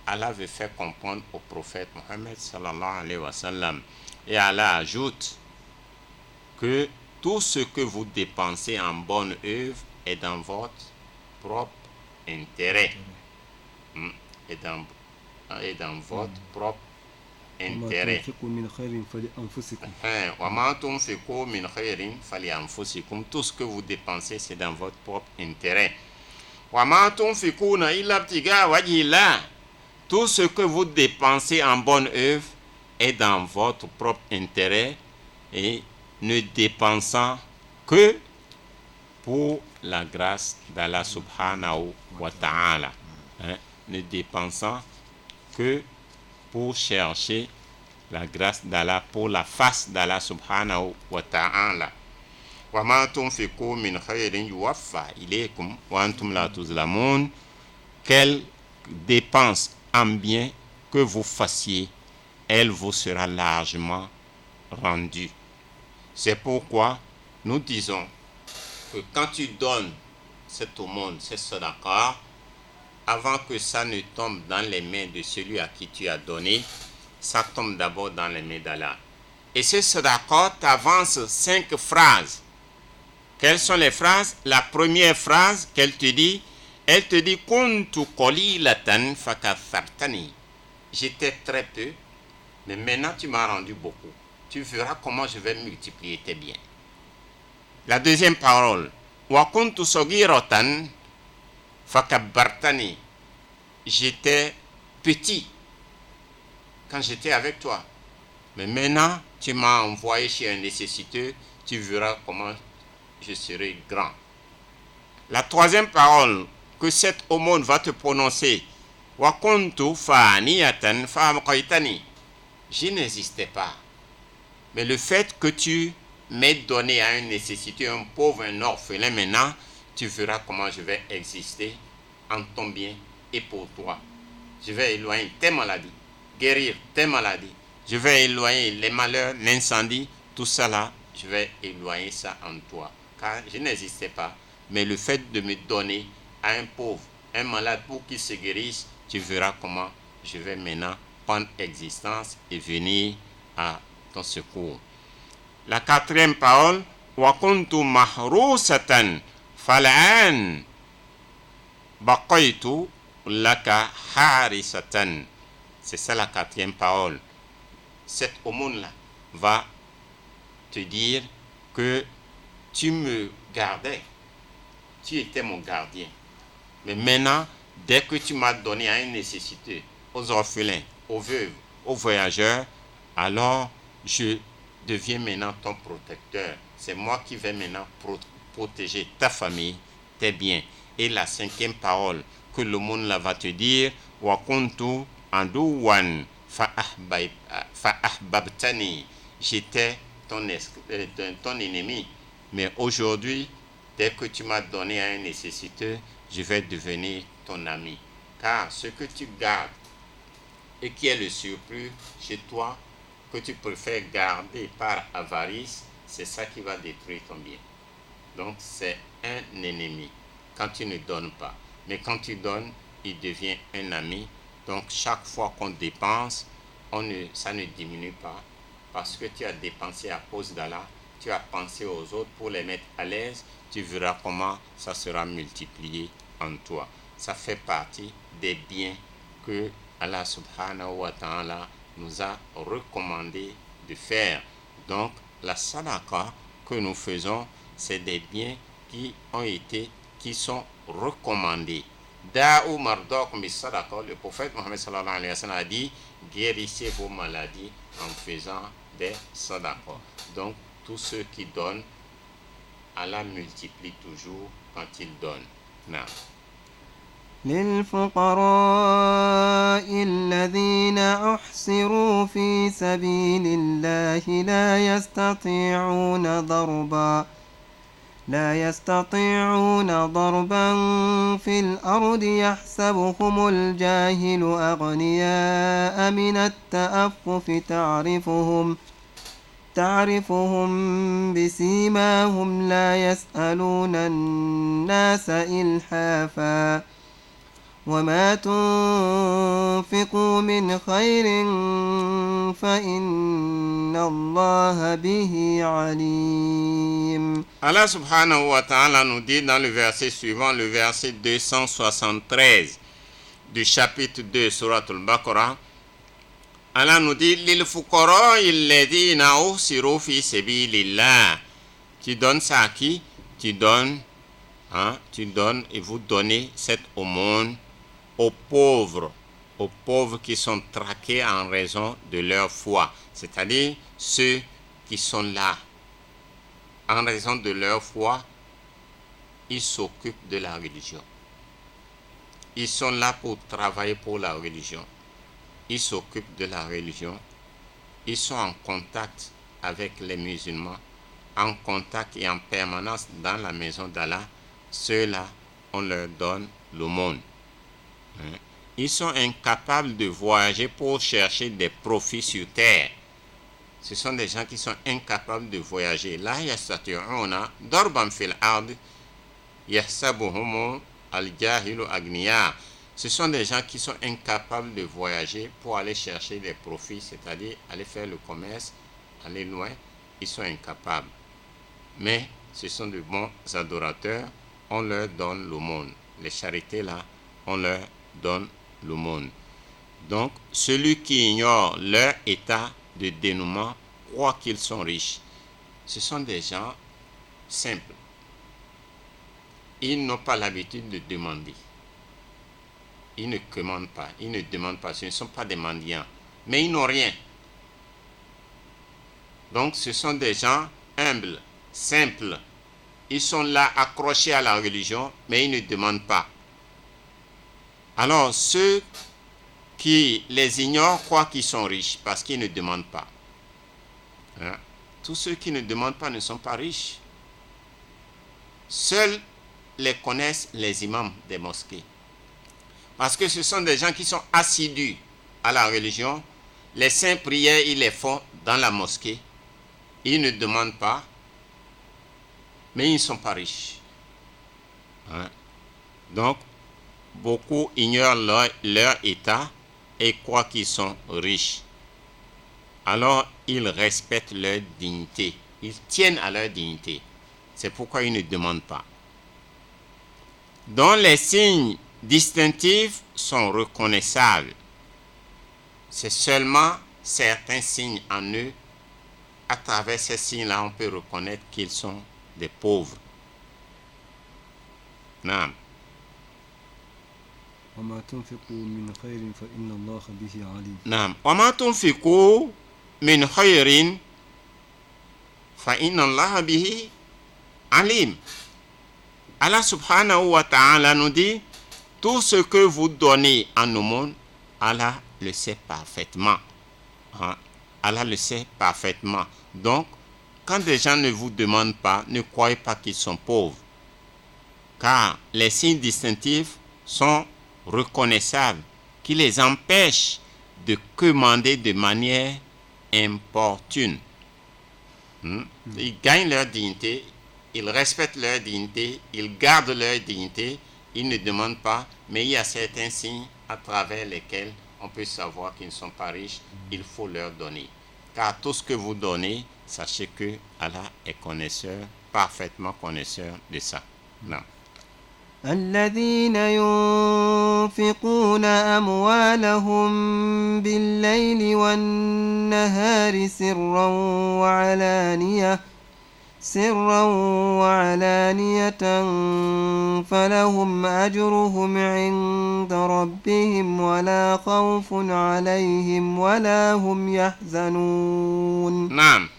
Allah veut faire comprendre au prophète Mohammed sallallahu alayhi wa sallam. Et Allah ajoute que tout ce que vous dépensez en bonne œuvre est dans votre propre intérêt. Et dans votre propre intérêt. Tout ce que vous dépensez, c'est dans votre propre intérêt. Tout ce que vous dépensez en bonne œuvre est dans votre propre intérêt et ne dépensant que pour la grâce d'Allah subhanahu wa ta'ala. Ne dépensant que pour chercher la grâce d'Allah, pour la face d'Allah subhanahu wa ta'ala. Wa ma tunfiqu min khairin yuwaffa ilaykum wa antum la tuzlamun. Quelle dépense en bien que vous fassiez, elle vous sera largement rendue. C'est pourquoi nous disons que quand tu donnes cette aumône, cette sadaqa, avant que ça ne tombe dans les mains de celui à qui tu as donné, ça tombe d'abord dans les mains d'Allah. Et ce sadaqa t'avance 5 phrases. Quelles sont les phrases? La première phrase qu'elle te dit, elle te dit kuntu qalilatan fakathartani. J'étais très peu, mais maintenant tu m'as rendu beaucoup. Tu verras comment je vais multiplier tes biens. La deuxième parole, wa kuntu sagiratan fakabbartani. J'étais petit quand j'étais avec toi, mais maintenant tu m'as envoyé chez un nécessiteux, tu verras comment je serai grand. La troisième parole que cette aumône va te prononcer, wa kuntu faniyatan famqaitani. Je n'existais pas, mais le fait que tu m'aies donné à un nécessiteux, un pauvre, un orphelin, maintenant tu verras comment je vais exister en ton bien et pour toi. Je vais éloigner tes maladies, guérir tes maladies. Je vais éloigner les malheurs, l'incendie, tout ça là, je vais éloigner ça en toi. Car je n'existais pas, mais le fait de me donner à un pauvre, un malade pour qu'il se guérisse, tu verras comment je vais maintenant prendre existence et venir à ton secours. La quatrième parole, wa kuntu mahrusatan fal'an baqaytu laka harisatan. C'est ça la quatrième parole. Cette aumône-là va te dire que tu me gardais, tu étais mon gardien. Mais maintenant, dès que tu m'as donné à un nécessiteux, aux orphelins, aux veuves, aux voyageurs, alors je deviens maintenant ton protecteur. C'est moi qui vais maintenant protéger ta famille, tes biens. Et la cinquième parole que le monde là va te dire, wa kuntu aduwan fa ahbabtani. J'étais ton ennemi. Mais aujourd'hui, dès que tu m'as donné à un nécessiteux, je vais devenir ton ami. Car ce que tu gardes et qui est le surplus chez toi, que tu préfères garder par avarice, c'est ça qui va détruire ton bien. Donc c'est un ennemi quand tu ne donnes pas. Mais quand tu donnes, il devient un ami. Donc chaque fois qu'on dépense, ça ne diminue pas. Parce que tu as dépensé à cause d'Allah, tu as pensé aux autres pour les mettre à l'aise, tu verras comment ça sera multiplié en toi. Ça fait partie des biens que Allah subhanahu wa ta'ala nous a recommandé de faire. Donc la sadaqa que nous faisons, c'est des biens qui sont recommandés. Da'u mardakum bis sadaqa. Le prophète Mohammed sallallahu alayhi wa sallam a dit, guérissez vos maladies en faisant des sadaqa. Donc tous ceux qui donnent, Allah multiplie toujours quand ils donnent. Non. للفقراء الذين أحصروا في سبيل الله لا يستطيعون ضربا في الأرض يحسبهم الجاهل أغنياء من التأفف تعرفهم بسيماهم لا يسألون الناس إلحافا وما تنفقوا من خير فإن الله به عليم. Allah subhanahu wa ta'ala nous dit dans le verset suivant, le verset 273 du chapitre 2 Surat al-Baqarah, Allah nous dit lil fuqara alladhina usiru fi sabilillah. Tu donnes ça à qui? Tu donnes et vous donnez cette aumône aux pauvres qui sont traqués en raison de leur foi, c'est-à-dire ceux qui sont là en raison de leur foi, ils s'occupent de la religion. Ils sont là pour travailler pour la religion. Ils s'occupent de la religion. Ils sont en contact avec les musulmans, en contact et en permanence dans la maison d'Allah. Ceux-là, on leur donne l'aumône. Ils sont incapables de voyager pour chercher des profits sur terre. Ce sont des gens qui sont incapables de voyager. La yastati'una darban fil ard yahsabuhum al-jahilu agniya. Ce sont des gens qui sont incapables de voyager pour aller chercher des profits, c'est-à-dire aller faire le commerce, aller loin. Ils sont incapables. Mais ce sont de bons adorateurs. On leur donne l'aumône. Les charités là, on leur donne l'aumône. Donc, celui qui ignore leur état de dénouement croit qu'ils sont riches. Ce sont des gens simples. Ils n'ont pas l'habitude de demander. Ils ne commandent pas, ils ne demandent pas. Ce ne sont pas des mendiants. Mais ils n'ont rien. Donc, ce sont des gens humbles, simples. Ils sont là accrochés à la religion, mais ils ne demandent pas. Alors, ceux qui les ignorent croient qu'ils sont riches parce qu'ils ne demandent pas. Tous ceux qui ne demandent pas ne sont pas riches. Seuls les connaissent les imams des mosquées. Parce que ce sont des gens qui sont assidus à la religion. Les saintes prières, ils les font dans la mosquée. Ils ne demandent pas, mais ils ne sont pas riches. Donc, beaucoup ignorent leur état et croient qu'ils sont riches. Alors, ils respectent leur dignité. Ils tiennent à leur dignité. C'est pourquoi ils ne demandent pas. Donc, les signes distinctifs sont reconnaissables. C'est seulement certains signes en eux. À travers ces signes-là, on peut reconnaître qu'ils sont des pauvres. Non. وما تنفقوا من خير فإن الله به عليم. نعم وما تنفقوا من خير فإن الله به عليم. Allah subhanahu wa ta'ala nous dit, tout ce que vous donnez en aumône, Allah le sait parfaitement. Allah le sait parfaitement. Donc, quand des gens ne vous demandent pas, ne croyez pas qu'ils sont pauvres. Car les signes distinctifs sont reconnaissables, qui les empêchent de commander de manière importune. Ils gagnent leur dignité, ils respectent leur dignité, ils gardent leur dignité, ils ne demandent pas, mais il y a certains signes à travers lesquels on peut savoir qu'ils ne sont pas riches, il faut leur donner. Car tout ce que vous donnez, sachez que Allah est connaisseur, parfaitement connaisseur de ça. Non. الذين ينفقون أموالهم بالليل والنهار سرا وعلانية فلهم أجرهم عند ربهم ولا خوف عليهم ولا هم يحزنون. نعم.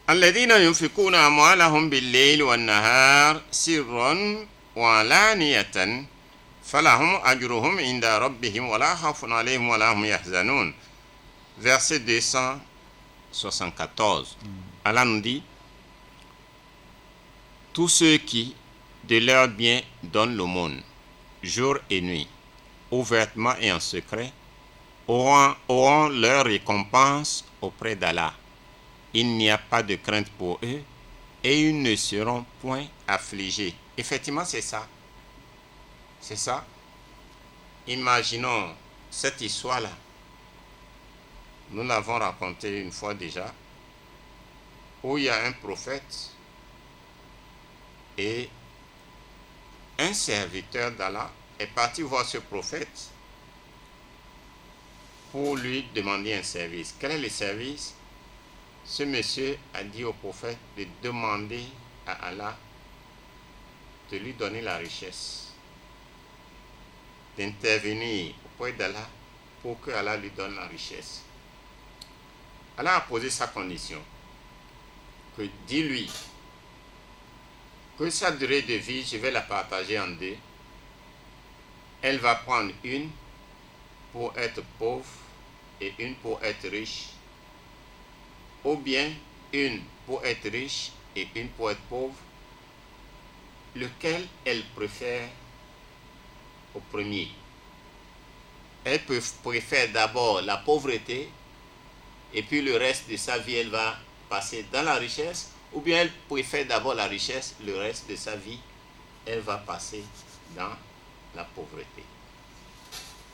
الذين ينفقون أموالهم بالليل والنهار سرا وعلانية فلهم أجرهم عند ربهم ولا خوف عليهم ولا هم يحزنون. Verset 274. Allah nous dit: tous ceux qui de leur bien donnent l'aumône jour et nuit, ouvertement et en secret, auront leur récompense auprès d'Allah. Il n'y a pas de crainte pour eux et ils ne seront point affligés. Effectivement, c'est ça. C'est ça. Imaginons cette histoire-là. Nous l'avons racontée une fois déjà, où il y a un prophète et un serviteur d'Allah est parti voir ce prophète pour lui demander un service. Quel est le service? Ce monsieur a dit au prophète de demander à Allah de lui donner la richesse, d'intervenir auprès d'Allah pour que Allah lui donne la richesse. Allah a posé sa condition, que dis-lui que sa durée de vie, je vais la partager en deux. Elle va prendre une pour être pauvre et une pour être riche, ou bien une pour être riche et une pour être pauvre. Lequel elle préfère au premier? Elle préfère d'abord la pauvreté et puis le reste de sa vie elle va passer dans la richesse, ou bien elle préfère d'abord la richesse, le reste de sa vie elle va passer dans la pauvreté.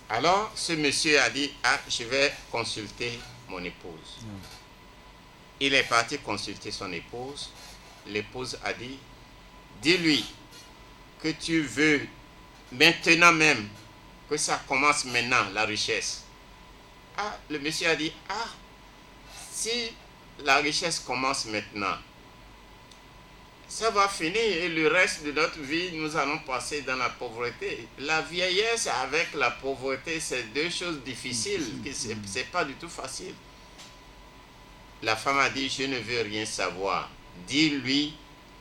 Alors ce monsieur a dit: ah, je vais consulter mon épouse. Il est parti consulter son épouse. L'épouse a dit: dis-lui que tu veux maintenant même, que ça commence maintenant, la richesse. Ah, le monsieur a dit: ah, si la richesse commence maintenant, ça va finir et le reste de notre vie, nous allons passer dans la pauvreté. La vieillesse avec la pauvreté, c'est deux choses difficiles, c'est pas du tout facile. La femme a dit: je ne veux rien savoir. Dis-lui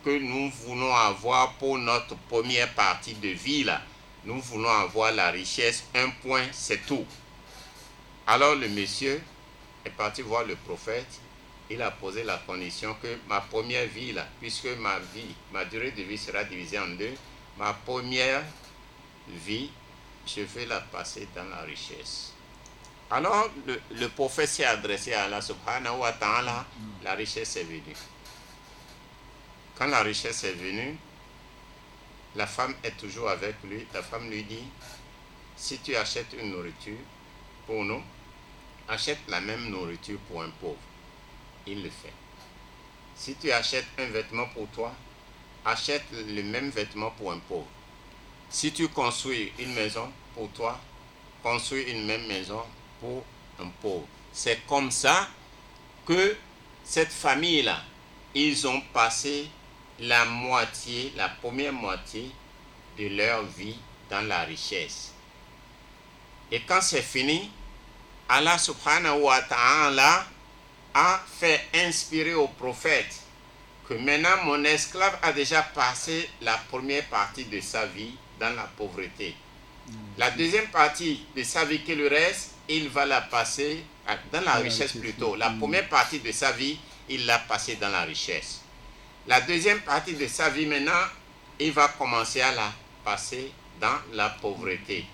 que nous voulons avoir pour notre première partie de vie là, nous voulons avoir la richesse, un point, c'est tout. Alors le monsieur est parti voir le prophète. Il a posé la condition que ma première vie là, puisque ma durée de vie sera divisée en deux, ma première vie, je vais la passer dans la richesse. Alors le prophète s'est adressé à Allah subhanahu wa ta'ala, la richesse est venue. Quand la richesse est venue, la femme est toujours avec lui. La femme lui dit: si tu achètes une nourriture pour nous, achète la même nourriture pour un pauvre. Il le fait. Si tu achètes un vêtement pour toi, achète le même vêtement pour un pauvre. Si tu construis une maison pour toi, construis une même maison pour un pauvre. C'est comme ça que cette famille-là, ils ont passé la première moitié de leur vie dans la richesse. Et quand c'est fini, Allah subhanahu wa ta'ala a fait inspirer au prophète que maintenant mon esclave a déjà passé la première partie de sa vie dans la pauvreté. La deuxième partie de sa vie, que le reste, il va la passer dans la richesse plutôt. La première partie de sa vie, il l'a passée dans la richesse. La deuxième partie de sa vie maintenant, il va commencer à la passer dans la pauvreté.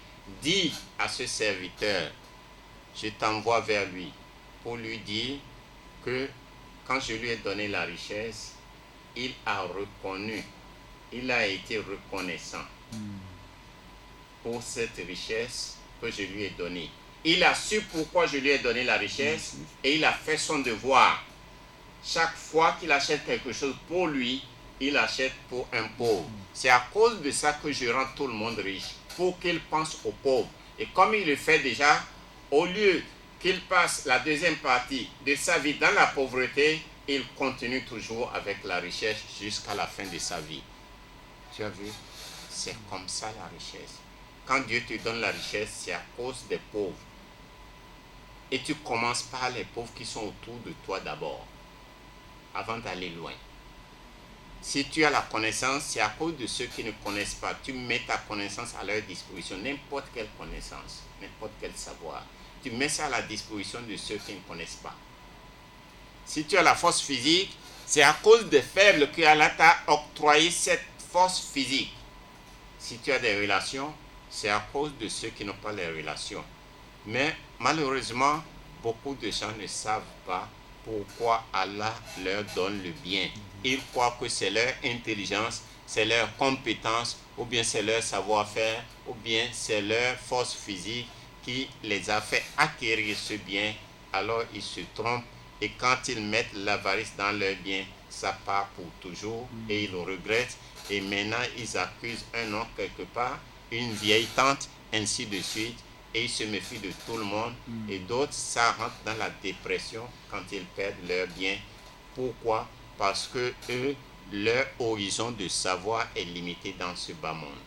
Dis à ce serviteur, je t'envoie vers lui pour lui dire que quand je lui ai donné la richesse, il a reconnu, il a été reconnaissant pour cette richesse que je lui ai donnée. Il a su pourquoi je lui ai donné la richesse et il a fait son devoir. Chaque fois qu'il achète quelque chose pour lui, il achète pour un pauvre. C'est à cause de ça que je rends tout le monde riche, pour qu'il pense aux pauvres. Et comme il le fait déjà, au lieu qu'il passe la deuxième partie de sa vie dans la pauvreté, il continue toujours avec la richesse jusqu'à la fin de sa vie. Tu as vu? C'est comme ça la richesse. Quand Dieu te donne la richesse, c'est à cause des pauvres. Et tu commences par les pauvres qui sont autour de toi d'abord. avant d'aller loin. Si tu as la connaissance, c'est à cause de ceux qui ne connaissent pas. Tu mets ta connaissance à leur disposition, n'importe quelle connaissance, n'importe quel savoir. Tu mets ça à la disposition de ceux qui ne connaissent pas. Si tu as la force physique, c'est à cause des faibles que Allah t'a octroyé cette force physique. Si tu as des relations, c'est à cause de ceux qui n'ont pas les relations. Mais malheureusement, beaucoup de gens ne savent pas pourquoi Allah leur donne le bien. Ils croient que c'est leur intelligence, c'est leur compétence, ou bien c'est leur savoir-faire, ou bien c'est leur force physique qui les a fait acquérir ce bien. Alors ils se trompent, et quand ils mettent l'avarice dans leur bien, ça part pour toujours et ils le regrettent. Et maintenant ils accusent un oncle quelque part, une vieille tante, ainsi de suite. Et ils se méfient de tout le monde. Et d'autres, ça rentre dans la dépression quand ils perdent leur bien. Pourquoi? Parce que eux, leur horizon de savoir est limité dans ce bas monde.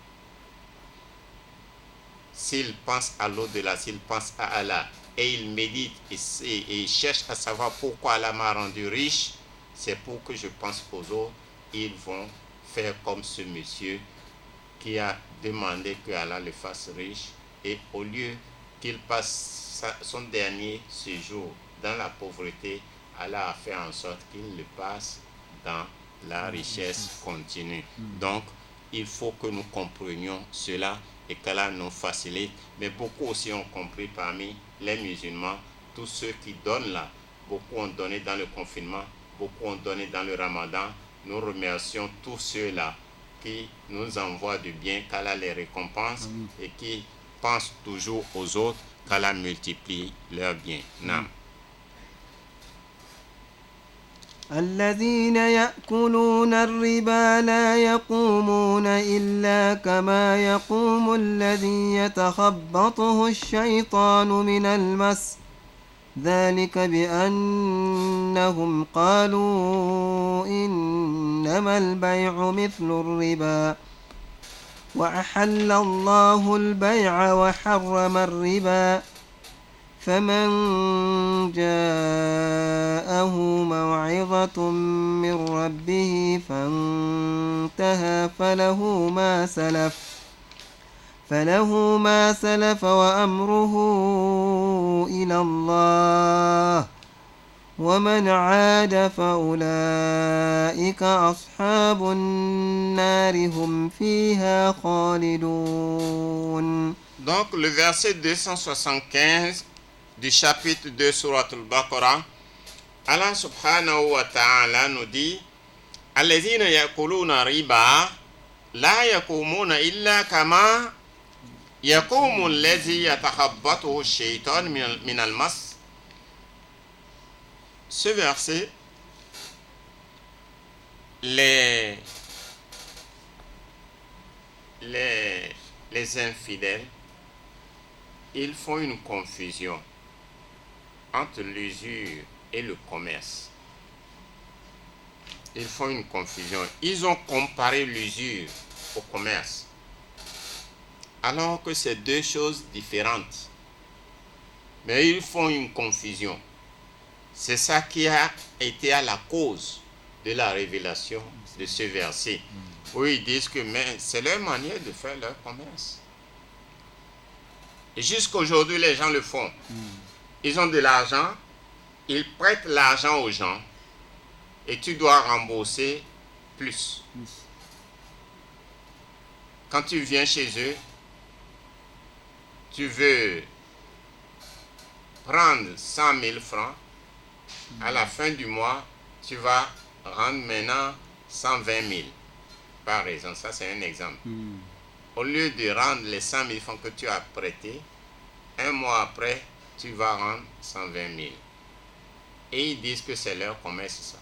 S'ils pensent à l'au-delà, s'ils pensent à Allah, et ils méditent et cherchent à savoir pourquoi Allah m'a rendu riche, c'est pour que je pense aux autres. Ils vont faire comme ce monsieur qui a demandé que Allah le fasse riche. Et au lieu qu'il passe son dernier séjour dans la pauvreté, Allah a fait en sorte qu'il le passe dans la richesse continue. Donc, il faut que nous comprenions cela et qu'Allah nous facilite. Mais beaucoup aussi ont compris parmi les musulmans, tous ceux qui donnent là, beaucoup ont donné dans le confinement, beaucoup ont donné dans le ramadan. Nous remercions tous ceux-là qui nous envoient du bien, qu'Allah les récompense et qui pensent toujours aux autres, qu'Allah multiplie leur bien. Nam. الذين يأكلون الربا لا يقومون إلا كما يقوم الذي يتخبطه الشيطان من المس ذلك بأنهم قالوا إنما البيع مثل الربا وأحل الله البيع وحرم الربا فمن جاءه موعظة من ربه فانتهى فله ما سلف وأمره إلى الله ومن عاد فأولئك أصحاب النار هم فيها خالدون. Donc le verset 275 du chapitre 2 Surat al-Baqarah, Allah subhanahu wa ta'ala nous dit: Alladhina yakuluna riba la yakumuna illa kama yakumu alladhi yatakhabbathu ash-shaytan min al-mas. Ce verset, les infidèles, ils font une confusion entre l'usure et le commerce. Ils font une confusion. Ils ont comparé l'usure au commerce, alors que c'est deux choses différentes. Mais ils font une confusion. C'est ça qui a été à la cause de la révélation de ce verset. Où ils disent que c'est leur manière de faire leur commerce. Et jusqu'aujourd'hui, les gens le font. Ils ont de l'argent, ils prêtent l'argent aux gens et tu dois rembourser plus. Quand tu viens chez eux, tu veux prendre 100 000 francs, à la fin du mois, tu vas rendre maintenant 120 000. Par exemple, ça c'est un exemple. Au lieu de rendre les 100 000 francs que tu as prêtés, un mois après, tu vas rendre 120 000. Et ils disent que c'est leur commerce, ça.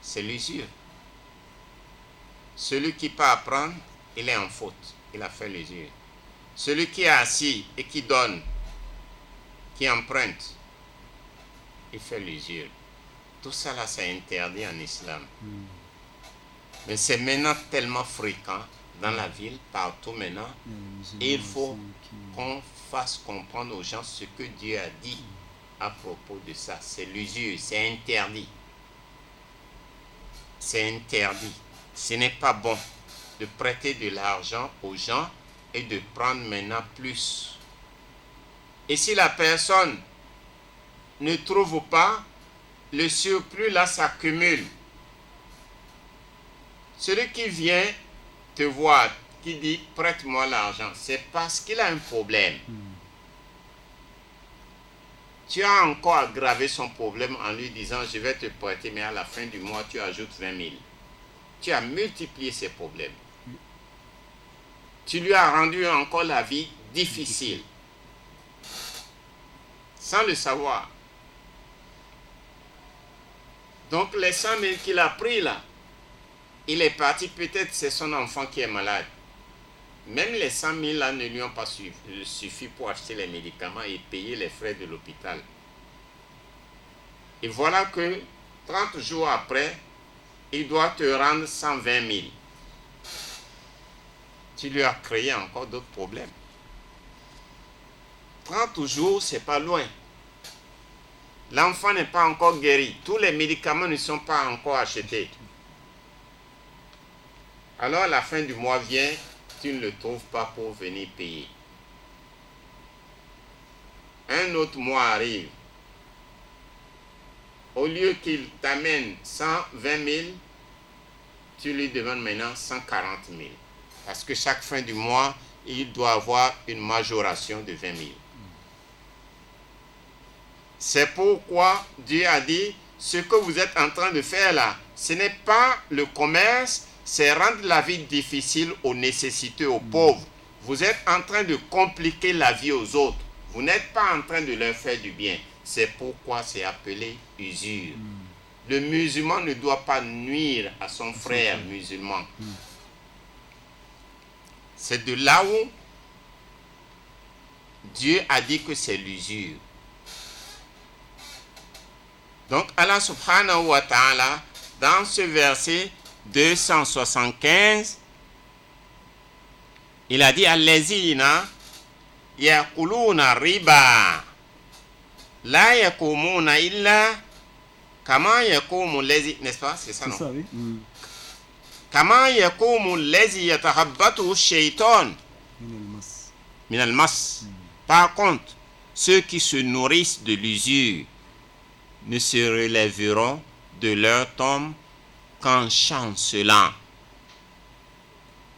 C'est l'usure. Celui qui peut apprendre, il est en faute. Il a fait l'usure. Celui qui est assis et qui donne, qui emprunte, il fait l'usure. Tout ça là, c'est interdit en islam. Mais c'est maintenant tellement fréquent dans la ville, partout maintenant. Et il faut qu'on fasse comprendre aux gens ce que Dieu a dit. à propos de ça. C'est l'usure, c'est interdit. C'est interdit. Ce n'est pas bon de prêter de l'argent aux gens et de prendre maintenant plus. Et si la personne ne trouve pas, le surplus là s'accumule. Celui qui vient te voir, qui dit prête-moi l'argent, c'est parce qu'il a un problème. Tu as encore aggravé son problème en lui disant je vais te prêter, mais à la fin du mois tu ajoutes 20 000. Tu as multiplié ses problèmes. Tu lui as rendu encore la vie difficile. Sans le savoir. Donc les 100 000 qu'il a pris là, il est parti, peut-être c'est son enfant qui est malade. Même les 100 000 là ne lui ont pas suffi pour acheter les médicaments et payer les frais de l'hôpital. Et voilà que 30 jours après, il doit te rendre 120 000. Tu lui as créé encore d'autres problèmes. 30 jours, c'est pas loin. L'enfant n'est pas encore guéri. Tous les médicaments ne sont pas encore achetés. Alors, la fin du mois vient, tu ne le trouves pas pour venir payer. Un autre mois arrive. Au lieu qu'il t'amène 120 000, tu lui demandes maintenant 140 000. Parce que chaque fin du mois, il doit avoir une majoration de 20 000. C'est pourquoi Dieu a dit, ce que vous êtes en train de faire là, ce n'est pas le commerce, c'est rendre la vie difficile aux nécessiteux, aux pauvres. Vous êtes en train de compliquer la vie aux autres. Vous n'êtes pas en train de leur faire du bien. C'est pourquoi c'est appelé usure. Le musulman ne doit pas nuire à son frère musulman. C'est de là où Dieu a dit que c'est l'usure. Donc Allah subhanahu wa ta'ala, dans ce verset 275, il a dit allazina yakuluna riba la yakumuna illa kama yakumu lazi, n'est-ce pas, c'est ça, non? C'est ça, oui. Kama yakumu lazi yatahabbatu shaytan min al-mas. Par contre, ceux qui se nourrissent de l'usure ne se relèveront de leur tombe qu'en chancelant.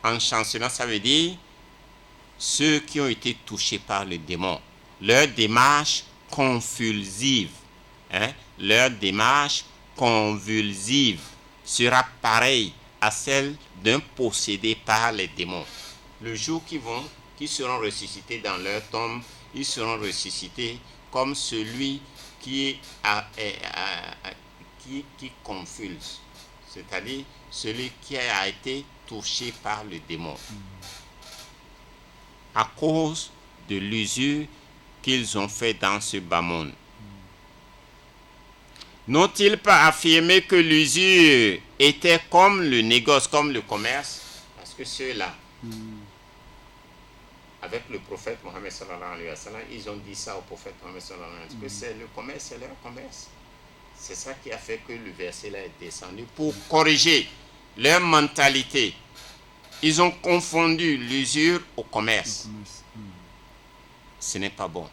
En chancelant, ça veut dire ceux qui ont été touchés par le démon. Leur démarche convulsive, leur démarche convulsive sera pareille à celle d'un possédé par les démons. Le jour qui seront ressuscités dans leur tombe, ils seront ressuscités comme celui qui convulse, c'est-à-dire celui qui a été touché par le démon à cause de l'usure qu'ils ont fait dans ce bas monde. N'ont-ils pas affirmé que l'usure était comme le négoce, comme le commerce? Parce que ceux-là, avec le prophète Mohammed sallallahu alayhi wa sallam, ils ont dit ça au prophète Mohammed sallallahu alayhi wa sallam, que c'est le commerce, c'est leur commerce. C'est ça qui a fait que le verset là est descendu pour corriger leur mentalité. Ils ont confondu l'usure au commerce. Ce n'est pas bon.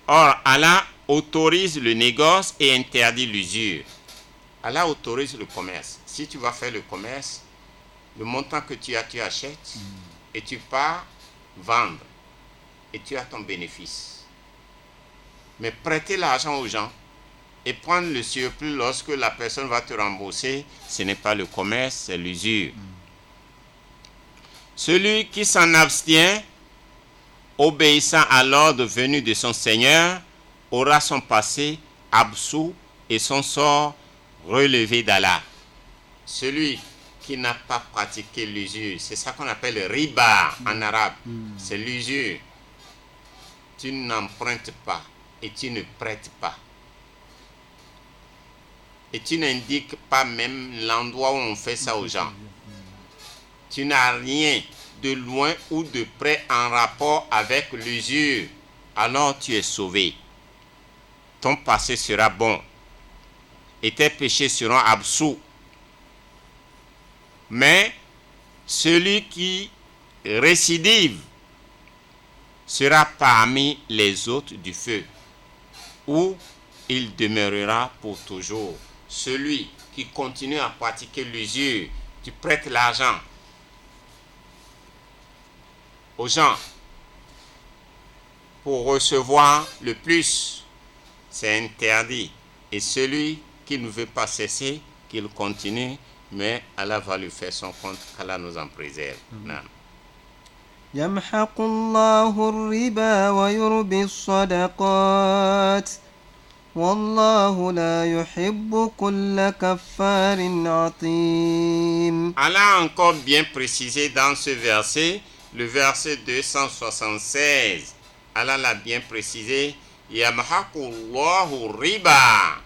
Or, Allah autorise le négoce et interdit l'usure. Allah autorise le commerce. Si tu vas faire le commerce, le montant que tu as, tu achètes et tu pars vendre et tu as ton bénéfice. Mais prêter l'argent aux gens et prendre le surplus lorsque la personne va te rembourser, ce n'est pas le commerce, c'est l'usure. Celui qui s'en abstient, obéissant à l'ordre venu de son Seigneur, aura son passé absous et son sort relevé d'Allah. Celui qui n'a pas pratiqué l'usure, c'est ça qu'on appelle le riba en arabe, c'est l'usure. Tu n'empruntes pas et tu ne prêtes pas. Et tu n'indiques pas même l'endroit où on fait ça aux gens. Tu n'as rien de loin ou de près en rapport avec l'usure, alors tu es sauvé. ton passé sera bon et tes péchés seront absous. Mais celui qui récidive sera parmi les hôtes du feu, où il demeurera pour toujours. Celui qui continue à pratiquer l'usure, tu prêtes l'argent aux gens pour recevoir le plus, c'est interdit. Et celui qui ne veut pas cesser, qu'il continue, mais Allah va lui faire son compte, qu'Allah nous en préserve. يمحق الله الربا ويربي الصدقات والله لا يحب كل كفار عظيم. Allah a encore bien précisé dans ce verset, le verset 276. Allah l'a bien précisé. Yamhaqu Allahu riba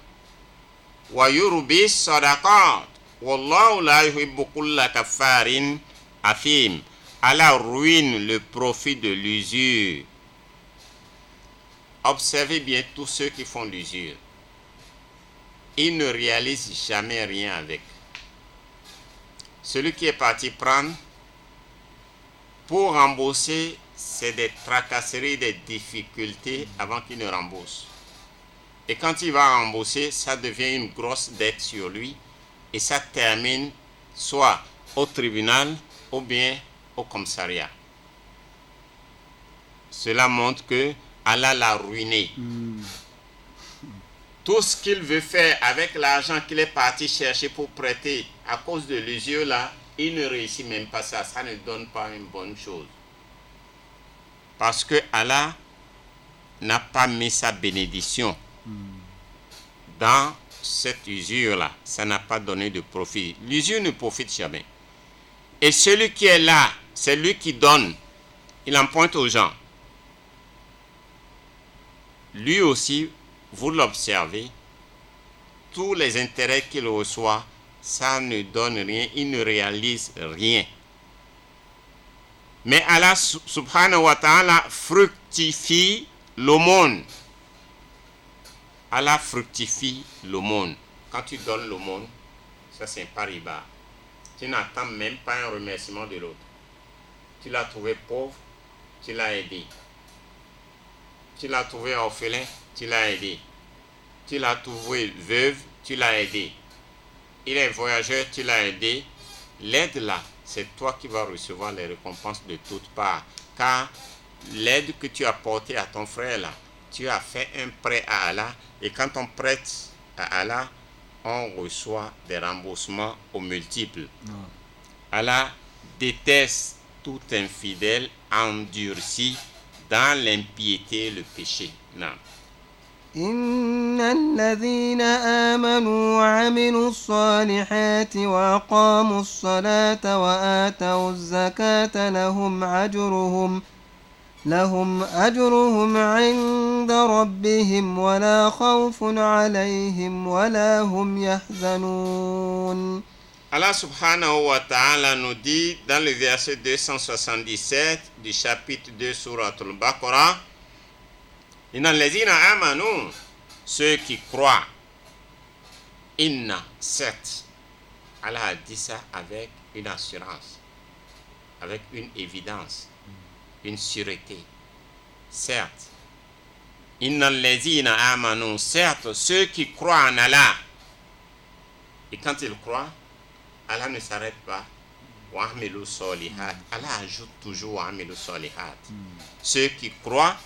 wa yurbi sadaqat wallahu la yuhibbu kulla kaffarin athim. Allah ruine le profit de l'usure. Observez bien tous ceux qui font l'usure. Ils ne réalisent jamais rien avec. Celui qui est parti prendre, pour rembourser, c'est des tracasseries, des difficultés avant qu'il ne rembourse. Et quand il va rembourser, ça devient une grosse dette sur lui et ça termine soit au tribunal ou bien au commissariat. Cela montre que Allah l'a ruiné. Tout ce qu'il veut faire avec l'argent qu'il est parti chercher pour prêter à cause de l'usure là, il ne réussit même pas ça. Ça ne donne pas une bonne chose. Parce que Allah n'a pas mis sa bénédiction dans cette usure là. Ça n'a pas donné de profit. L'usure ne profite jamais. Et celui qui est là, c'est lui qui donne. Il en pointe aux gens. Lui aussi, vous l'observez, tous les intérêts qu'il reçoit, ça ne donne rien, il ne réalise rien. Mais Allah subhanahu wa ta'ala fructifie l'aumône. Allah fructifie l'aumône. Quand tu donnes l'aumône, ça c'est pas riba. Tu n'attends même pas un remerciement de l'autre. Tu l'as trouvé pauvre, tu l'as aidé. Tu l'as trouvé orphelin, tu l'as aidé. Tu l'as trouvé veuve, tu l'as aidé. Il est voyageur, tu l'as aidé. L'aide là, c'est toi qui vas recevoir les récompenses de toutes parts. Car l'aide que tu as apportée à ton frère là, tu as fait un prêt à Allah. Et quand on prête à Allah, on reçoit des remboursements aux multiples. Allah déteste tout infidèle endurci dans l'impiété et le péché. Non. إن الذين آمنوا وعملوا الصالحات وأقاموا الصلاة وآتوا الزكاة لهم أجرهم عند ربهم ولا خوف عليهم ولا هم يحزنون. Allah subhanahu wa ta'ala nous dit dans le verset 277 du chapitre 2 Surat al-Baqarah, Inna allazina amanu, ceux qui croient. Inna, certes. Allah a dit ça avec une assurance, avec une évidence, une sûreté. Certes. Inna allazina amanu, certes, ceux qui croient en Allah. Et quand ils croient, Allah ne s'arrête pas. Wa amilu solihat. Allah ajoute toujours wa amilu solihat. Ceux qui croient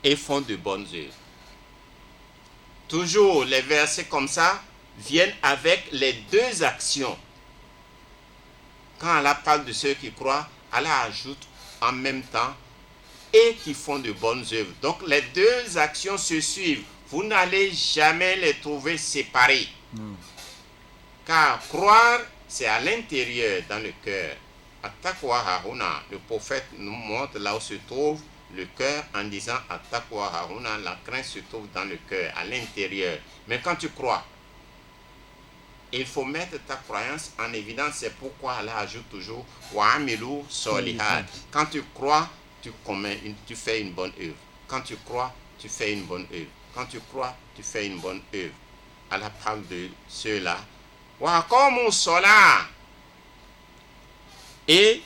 et font de bonnes œuvres. Toujours les versets comme ça viennent avec les deux actions. Quand Allah parle de ceux qui croient, Allah ajoute en même temps et qui font de bonnes œuvres. Donc les deux actions se suivent. Vous n'allez jamais les trouver séparées. Car croire, c'est à l'intérieur, dans le cœur. At-taqwa hahuna, le prophète nous montre là où se trouve le cœur en disant At-taqwa hahuna, la crainte se trouve dans le cœur, à l'intérieur. Mais quand tu crois, il faut mettre ta croyance en évidence. C'est pourquoi Allah ajoute toujours Wa amilu solihat. Quand tu crois, tu fais une bonne œuvre. Quand tu crois, tu fais une bonne œuvre. quand tu crois, tu fais une bonne œuvre. Allah parle de ceux-là. Wa aqamu s-salah. Et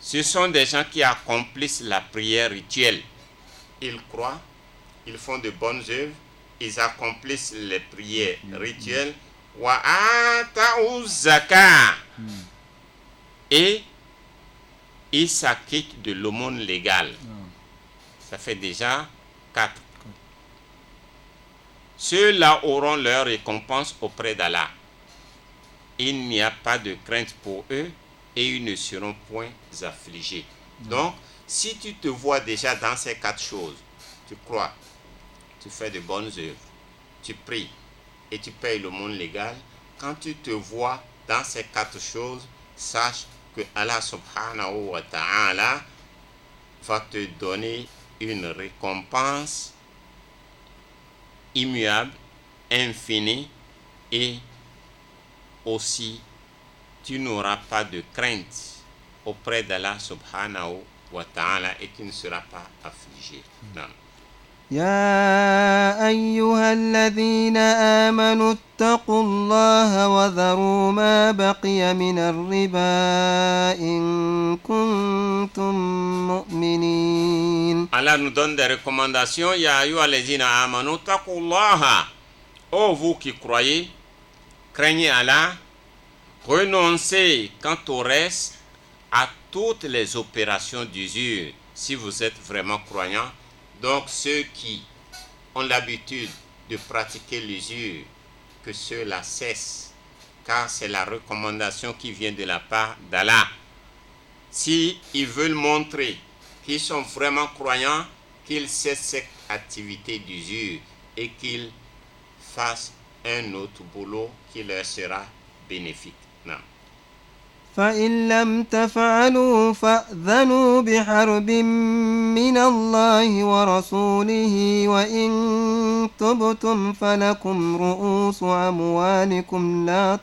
ce sont des gens qui accomplissent la prière rituelle. Ils croient, ils font de bonnes œuvres, ils accomplissent les prières rituelles. Wa ata'u zakat. Et ils s'acquittent de l'aumône légale. Ça fait déjà 4. Ceux-là auront leur récompense auprès d'Allah. Il n'y a pas de crainte pour eux et ils ne seront point affligés. Donc, si tu te vois déjà dans ces 4 choses, tu crois, tu fais de bonnes œuvres, tu pries et tu payes l'aumône légal, quand tu te vois dans ces 4 choses, sache que Allah subhanahu wa ta'ala va te donner une récompense immuable, infinie, et aussi tu n'auras pas de crainte auprès d'Allah subhanahu wa ta'ala et tu ne seras pas affligé. Non. يا أيها الذين آمنوا اتقوا الله وذروا ما بقي من الربا إن كنتم مؤمنين. Allah nous donne des recommandations. Ya ayyuhallazina amanu taqullaha. Oh vous qui croyez, craignez Allah, renoncez quant au reste à toutes les opérations d'usure si vous êtes vraiment croyants. Donc ceux qui ont l'habitude de pratiquer l'usure, que ceux-là cessent, car c'est la recommandation qui vient de la part d'Allah. Si ils veulent montrer qu'ils sont vraiment croyants, qu'ils cessent cette activité d'usure et qu'ils fassent un autre boulot qui leur sera bénéfique. Non. فإن لم تفعلوا فأذنوا بحرب من الله ورسوله وإن تبتم فلكم رؤوس أموالكم لا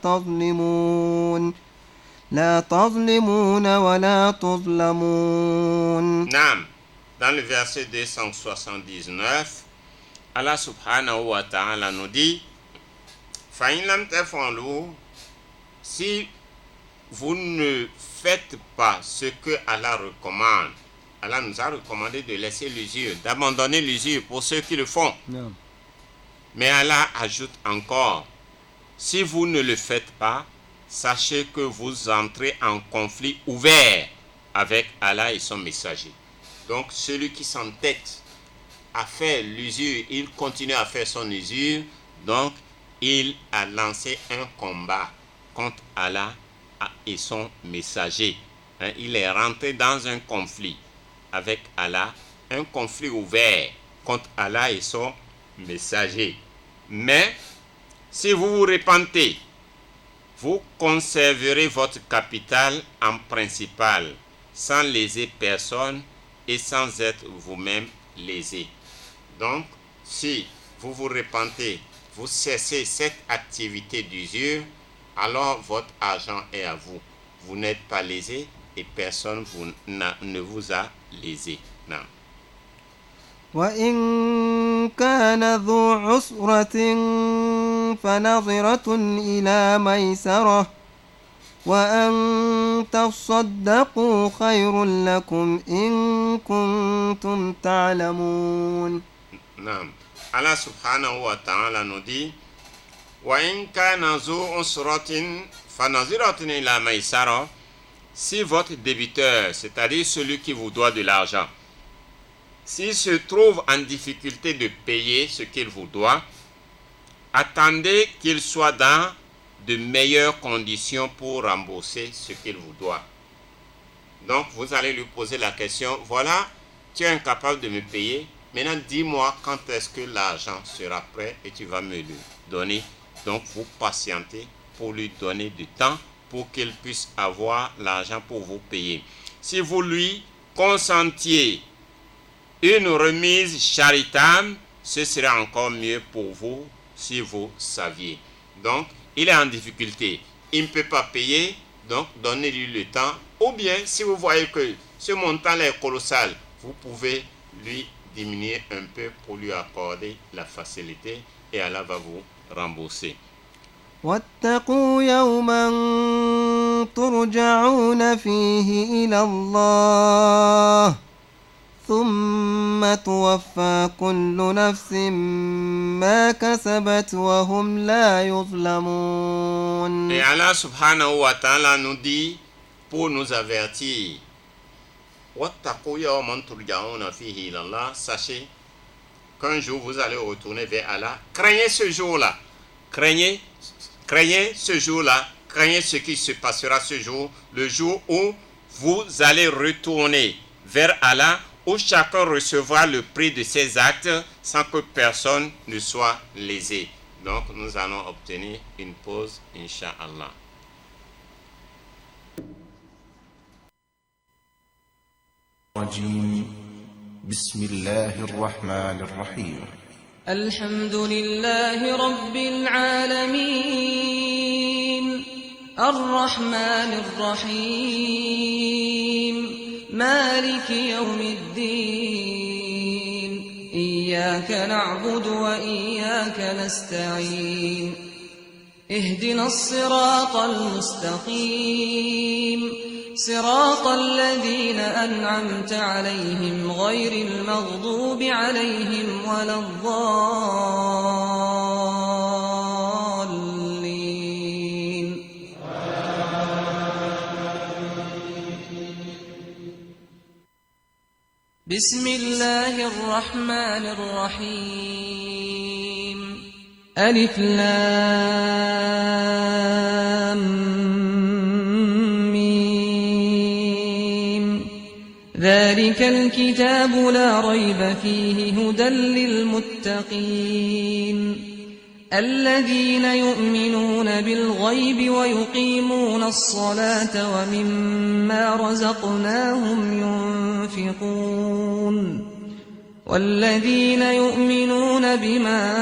تظلمون ولا تظلمون. Naam. Dans le verset 279, Allah subhanahu wa ta'ala nous dit فَإِنْ لَمْ تَفْعَلُوا. Si vous ne faites pas ce que Allah recommande, Allah nous a recommandé de laisser l'usure, d'abandonner l'usure pour ceux qui le font. نعم. Mais Allah ajoute encore, si vous ne le faites pas, sachez que vous entrez en conflit ouvert avec Allah et son messager. Donc celui qui s'entête à faire l'usure, il continue à faire son usure, donc il a lancé un combat contre Allah et son messager. Il est rentré dans un conflit avec Allah, un conflit ouvert contre Allah et son messager. Mais si vous vous repentez, vous conserverez votre capital en principal, sans léser personne et sans être vous-même lésé. Donc, si vous vous repentez, vous cessez cette activité d'usure, alors votre argent est à vous. Vous n'êtes pas lésé et personne ne vous a lésé. Non. وإن كان ذو عسرة فنظرة إلى ميسرة وأن تصدقوا خير لكم إن كنتم تعلمون. Non. Allah subhanahu wa ta'ala nous dit وَإِنْ كَانَ ذُو عُسْرَةٍ فَنَظِرَةٌ إِلَى مَيْسَرَةٍ. Si votre débiteur, c'est-à-dire celui qui vous doit de l'argent, s'il se trouve en difficulté de payer ce qu'il vous doit, attendez qu'il soit dans de meilleures conditions pour rembourser ce qu'il vous doit. Donc vous allez lui poser la question, voilà, tu es incapable de me payer, maintenant dis-moi quand est-ce que l'argent sera prêt et tu vas me le donner. Donc vous patientez pour lui donner du temps pour qu'il puisse avoir l'argent pour vous payer. Si vous lui consentiez une remise charitable, ce serait encore mieux pour vous si vous saviez. Donc, il est en difficulté. Il ne peut pas payer, donc donnez-lui le temps. Ou bien, si vous voyez que ce montant est colossal, vous pouvez lui diminuer un peu pour lui accorder la facilité et Allah va vous rembourser. واتقوا يوما ترجعون فيه إلى الله ثم توفى كل نفس ما كسبت وهم لا يظلمون. Et Allah subhanahu wa ta'ala nous dit pour nous avertir, واتقوا يوما ترجعون فيه إلى الله, sachez qu'un jour vous allez retourner vers Allah. Craignez ce jour-là. Craignez ce jour-là. Craignez ce qui se passera ce jour, le jour où vous allez retourner vers Allah, où chacun recevra le prix de ses actes sans que personne ne soit lésé. Donc nous allons obtenir une pause, Inch'Allah. بسم الله الرحمن الرحيم الحمد لله رب العالمين الرحمن الرحيم مالك يوم الدين إياك نعبد وإياك نستعين اهدنا الصراط المستقيم صراط الذين أنعمت عليهم غير المغضوب عليهم ولا الضالين. بسم الله الرحمن الرحيم ألف لام ذلك الكتاب لا ريب فيه هدى للمتقين الذين يؤمنون بالغيب ويقيمون الصلاة ومما رزقناهم ينفقون والذين يؤمنون بما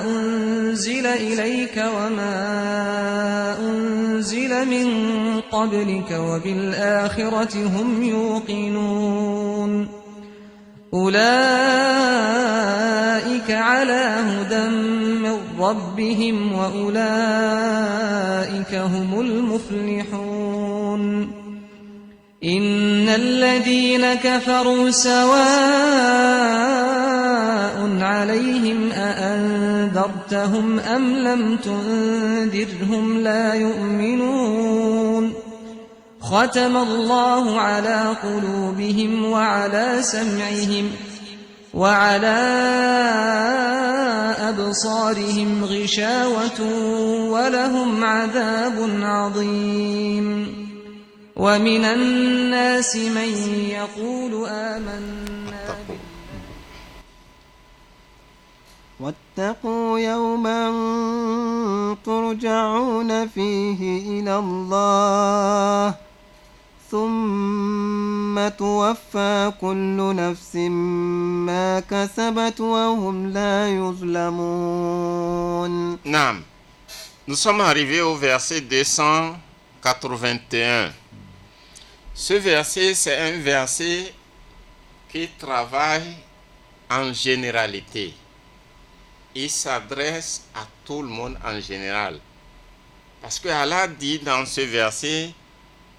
أنزل إليك وما أنزل من قبلك وبالآخرة هم يوقنون أولئك على هدى من ربهم وأولئك هم المفلحون إن الذين كفروا سواء عليهم أأنذرتهم أم لم تنذرهم لا يؤمنون ختم الله على قلوبهم وعلى سمعهم وعلى أبصارهم غشاوة ولهم عذاب عظيم ومن الناس من يقول آمنا واتقوا يوما ترجعون فيه إلى الله ثم توفى كل نفس ما كسبت وهم لا يظلمون. Naam. Nous sommes arrivés au verset 281. Ce verset, c'est un verset qui travaille en généralité. Il s'adresse à tout le monde en général. Parce que Allah dit dans ce verset,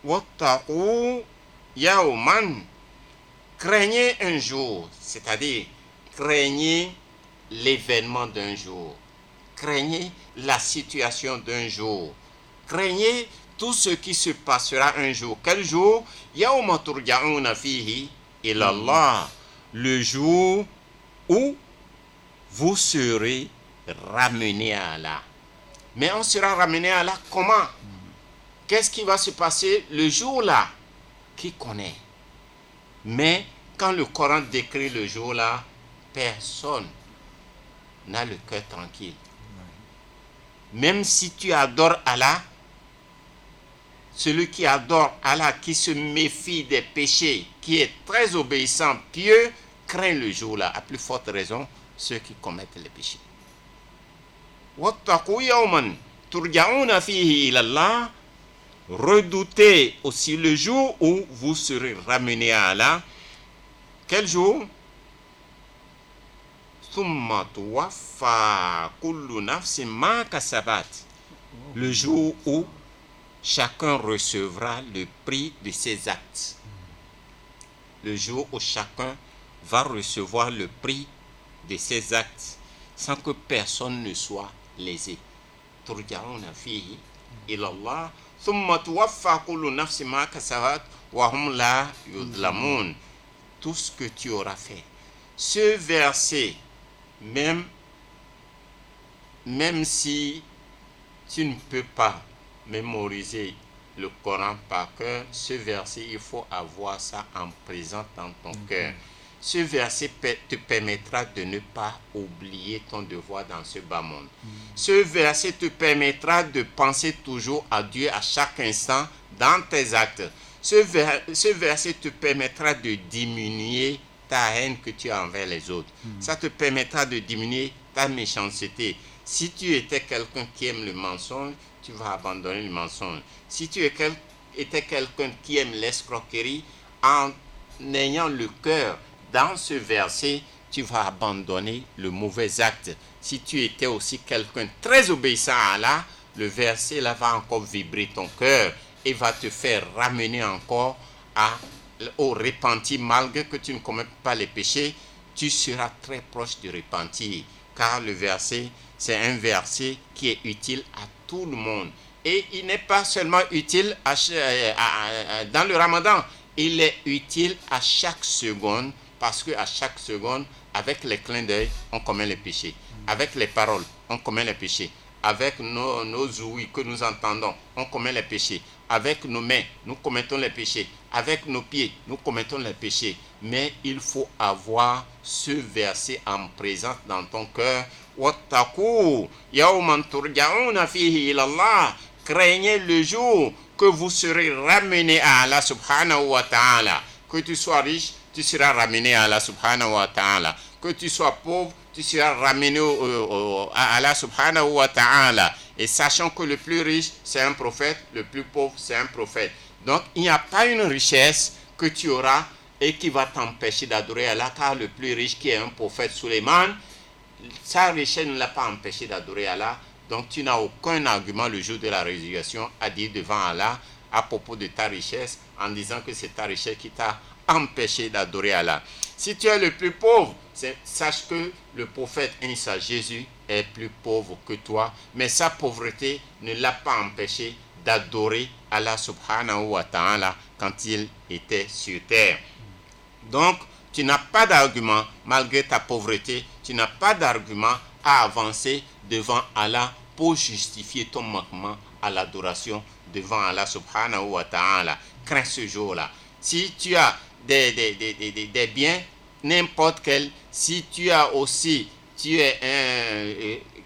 Wattaqu yawman, craignez un jour, c'est-à-dire craignez l'événement d'un jour, craignez la situation d'un jour, craignez tout ce qui se passera un jour. Quel jour? Yawma turja'una fihi ila Allah, le jour où vous serez ramenés à Allah. Mais on sera ramené à Allah comment? Qu'est-ce qui va se passer le jour-là? Qui connaît? Mais quand le Coran décrit le jour-là, personne n'a le cœur tranquille. Même si tu adores Allah, celui qui adore Allah, qui se méfie des péchés, qui est très obéissant, pieux, craint le jour-là. À plus forte raison, ceux qui commettent les péchés. Wattaqu yawman turja'una fihi ila Allah. Redoutez aussi le jour où vous serez ramenés à Allah. Quel jour? thumma tuwaffa kullu nafsin ma kasabat. Le jour où chacun recevra le prix de ses actes. Le jour où chacun va recevoir le prix de ses actes sans que personne ne soit lésé. Turja'una fihi ila Allah thumma tuwaffa kullu nafsin ma kasabat wa hum la yudlamun. Tout ce que tu auras fait. Ce verset, même si tu ne peux pas mémoriser le Coran par cœur, ce verset, il faut avoir ça en présent dans ton cœur. Ce verset te permettra de ne pas oublier ton devoir dans ce bas monde. Ce verset te permettra de penser toujours à Dieu à chaque instant dans tes actes. Ce verset te permettra de diminuer ta haine que tu as envers les autres. Ça te permettra de diminuer ta méchanceté. Si tu étais quelqu'un qui aime le mensonge, tu vas abandonner le mensonge. Si tu étais quelqu'un qui aime l'escroquerie, en ayant le cœur dans ce verset, tu vas abandonner le mauvais acte. Si tu étais aussi quelqu'un très obéissant à Allah, le verset là va encore vibrer ton cœur et va te faire ramener encore au repenti. Malgré que tu ne commets pas les péchés, tu seras très proche du repenti. Car le verset, c'est un verset qui est utile à tout le monde. Et il n'est pas seulement utile dans le Ramadan, il est utile à chaque seconde, parce qu'à chaque seconde, avec les clins d'œil, on commet les péchés. Avec les paroles, on commet les péchés. Avec nos ouïes que nous entendons, on commet les péchés. Avec nos mains, nous commettons les péchés. Avec nos pieds, nous commettons les péchés. Mais il faut avoir ce verset en présence dans ton cœur. Wattaqu yawman turja'una fihi ila Allah. Craignez le jour que vous serez ramenés à Allah subhanahu wa ta'ala. Que tu sois riche, tu seras ramené à Allah subhanahu wa ta'ala. Que tu sois pauvre, tu seras ramené à Allah subhanahu wa ta'ala. Et sachant que le plus riche, c'est un prophète, le plus pauvre, c'est un prophète. Donc, il n'y a pas une richesse que tu auras et qui va t'empêcher d'adorer Allah, car le plus riche, qui est un prophète Suleiman, sa richesse ne l'a pas empêché d'adorer Allah. Donc, tu n'as aucun argument le jour de la résurrection à dire devant Allah à propos de ta richesse, en disant que c'est ta richesse qui t'a empêché d'adorer Allah. Si tu es le plus pauvre, sache que le prophète Isa, Jésus, est plus pauvre que toi, mais sa pauvreté ne l'a pas empêché d'adorer Allah subhanahu wa ta'ala quand il était sur terre. Donc, tu n'as pas d'argument, malgré ta pauvreté, tu n'as pas d'argument à avancer devant Allah pour justifier ton manquement à l'adoration devant Allah subhanahu wa ta'ala. Crains ce jour-là. Si tu as des biens, n'importe quel, si tu es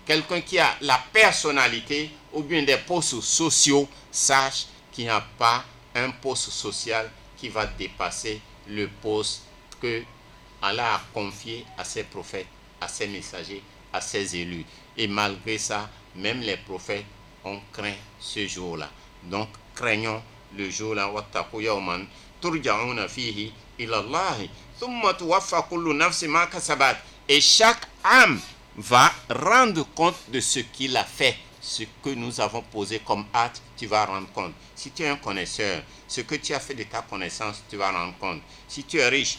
quelqu'un qui a la personnalité ou bien des postes sociaux, sache qu'il n'y a pas un poste social qui va dépasser le poste que Allah a confié à ses prophètes, à ses messagers, à ses élus. Et malgré ça, même les prophètes ont craint ce jour-là. Donc, craignons le jour-là. Wattaqu yawman turja'una fihi ila Allah thumma tuwaffa kullu nafsin ma kasabat. Et chaque âme va rendre compte de ce qu'il a fait. Ce que nous avons posé comme acte, tu vas rendre compte. Si tu es un connaisseur, ce que tu as fait de ta connaissance, tu vas rendre compte. Si tu es riche,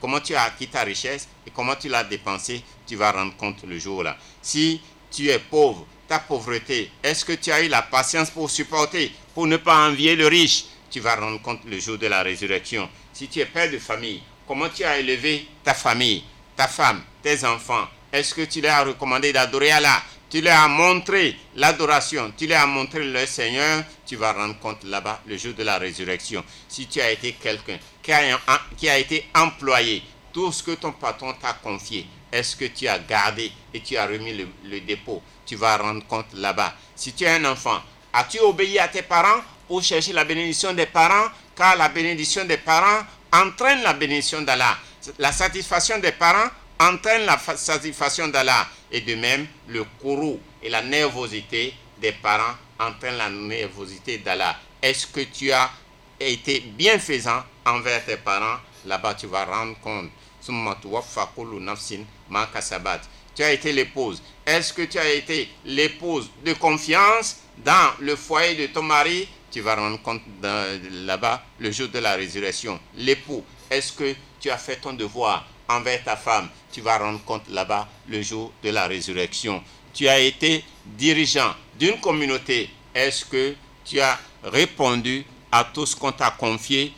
comment tu as acquis ta richesse et comment tu l'as dépensée, tu vas rendre compte le jour-là. Si tu es pauvre, ta pauvreté, est-ce que tu as eu la patience pour supporter, pour ne pas envier le riche? Tu vas rendre compte le jour de la résurrection. Si tu es père de famille, comment tu as élevé ta famille, ta femme, tes enfants? Est-ce que tu leur as recommandé d'adorer Allah? Tu leur as montré l'adoration, tu leur as montré le Seigneur, tu vas rendre compte là-bas le jour de la résurrection. Si tu as été quelqu'un qui a été employé, tout ce que ton patron t'a confié, est-ce que tu as gardé et tu as remis le dépôt? Tu vas rendre compte là-bas. Si tu es un enfant, as-tu obéi à tes parents pour chercher la bénédiction des parents? Car la bénédiction des parents entraîne la bénédiction d'Allah. La satisfaction des parents entraîne la satisfaction d'Allah. Et de même, le courroux et la nervosité des parents entraînent la nervosité d'Allah. Est-ce que tu as été bienfaisant envers tes parents? Là-bas, tu vas rendre compte. ثم توفى كل نفس ما كسبت. Tu as été l'épouse. Est-ce que tu as été l'épouse de confiance dans le foyer de ton mari? Tu vas rendre compte là-bas le jour de la résurrection. L'époux, est-ce que tu as fait ton devoir envers ta femme? Tu vas rendre compte là-bas le jour de la résurrection. Tu as été dirigeant d'une communauté. Est-ce que tu as répondu à tout ce qu'on t'a confié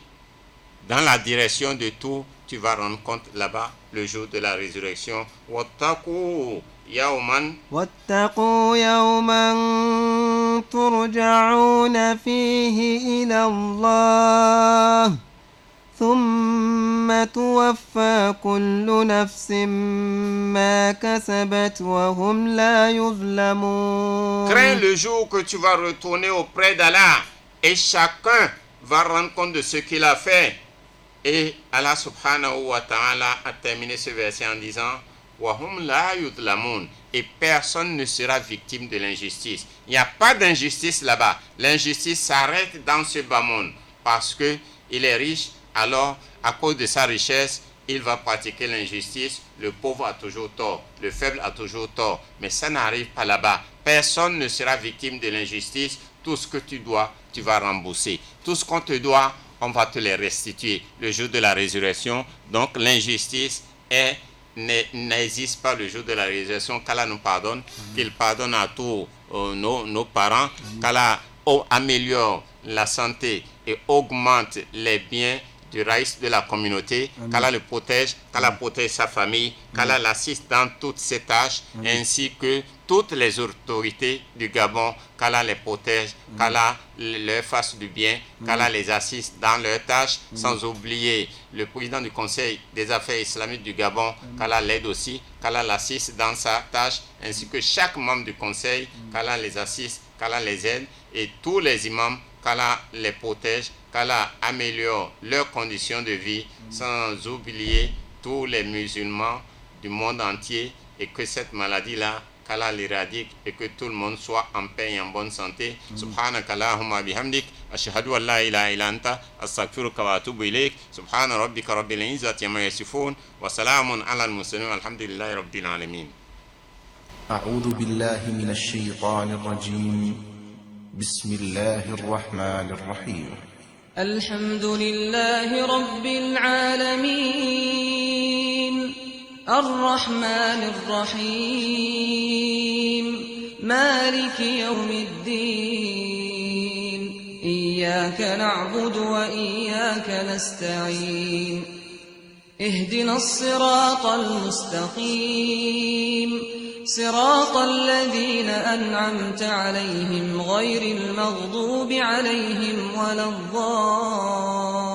dans la direction de tout? Tu vas rendre compte là-bas le jour de la résurrection. وَاتَّقُوا يَوْمًا واتقوا يوما ترجعون فيه إلى الله ثم توفى كل نفس ما كسبت وهم لا يظلمون. Crains le jour que tu vas retourner auprès d'Allah et chacun va rendre compte de ce qu'il a fait. Et Allah subhanahu wa ta'ala a terminé ce verset en disant وَهُمْ لَا يُظْلَمُونَ. Et personne ne sera victime de l'injustice. Il n'y a pas d'injustice là-bas. L'injustice s'arrête dans ce bas monde parce qu'il est riche. Alors, à cause de sa richesse, il va pratiquer l'injustice. Le pauvre a toujours tort, le faible a toujours tort. Mais ça n'arrive pas là-bas. Personne ne sera victime de l'injustice. Tout ce que tu dois, tu vas rembourser. Tout ce qu'on te doit, on va te les restituer le jour de la résurrection. Donc, l'injustice n'existe pas le jour de la résurrection. Qu'Allah nous pardonne, qu'il pardonne à tous nos parents, qu'Allah améliore la santé et augmente les biens du reste de la communauté, qu'Allah le protège, qu'Allah protège sa famille, qu'Allah l'assiste dans toutes ses tâches, ainsi que toutes les autorités du Gabon, qu'Allah les protège, qu'Allah leur fasse du bien, qu'Allah les assiste dans leurs tâches, sans oublier le président du Conseil des affaires islamiques du Gabon, qu'Allah l'aide aussi, qu'Allah l'assiste dans sa tâche, ainsi que chaque membre du Conseil, qu'Allah les assiste, qu'Allah les aide, et tous les imams, qu'Allah les protège, qu'Allah améliore leurs conditions de vie, sans oublier tous les musulmans du monde entier, et que cette maladie-là, qu'Allah l'éradique et que tout le monde soit en paix et en bonne santé. Subhanaka Allahumma bihamdik, ashhadu an la ilaha illa anta, astaghfiruka wa atubu ilayk. Subhana rabbika rabbil izzati amma yasifun, wa salamun ala al-mursalin, walhamdulillahi rabbil alamin. أعوذ بالله من الشيطان الرجيم بسم الله الرحمن الرحيم الحمد لله رب العالمين الرحمن الرحيم مالك يوم الدين إياك نعبد وإياك نستعين اهدنا الصراط المستقيم صراط الذين أنعمت عليهم غير المغضوب عليهم ولا الضالين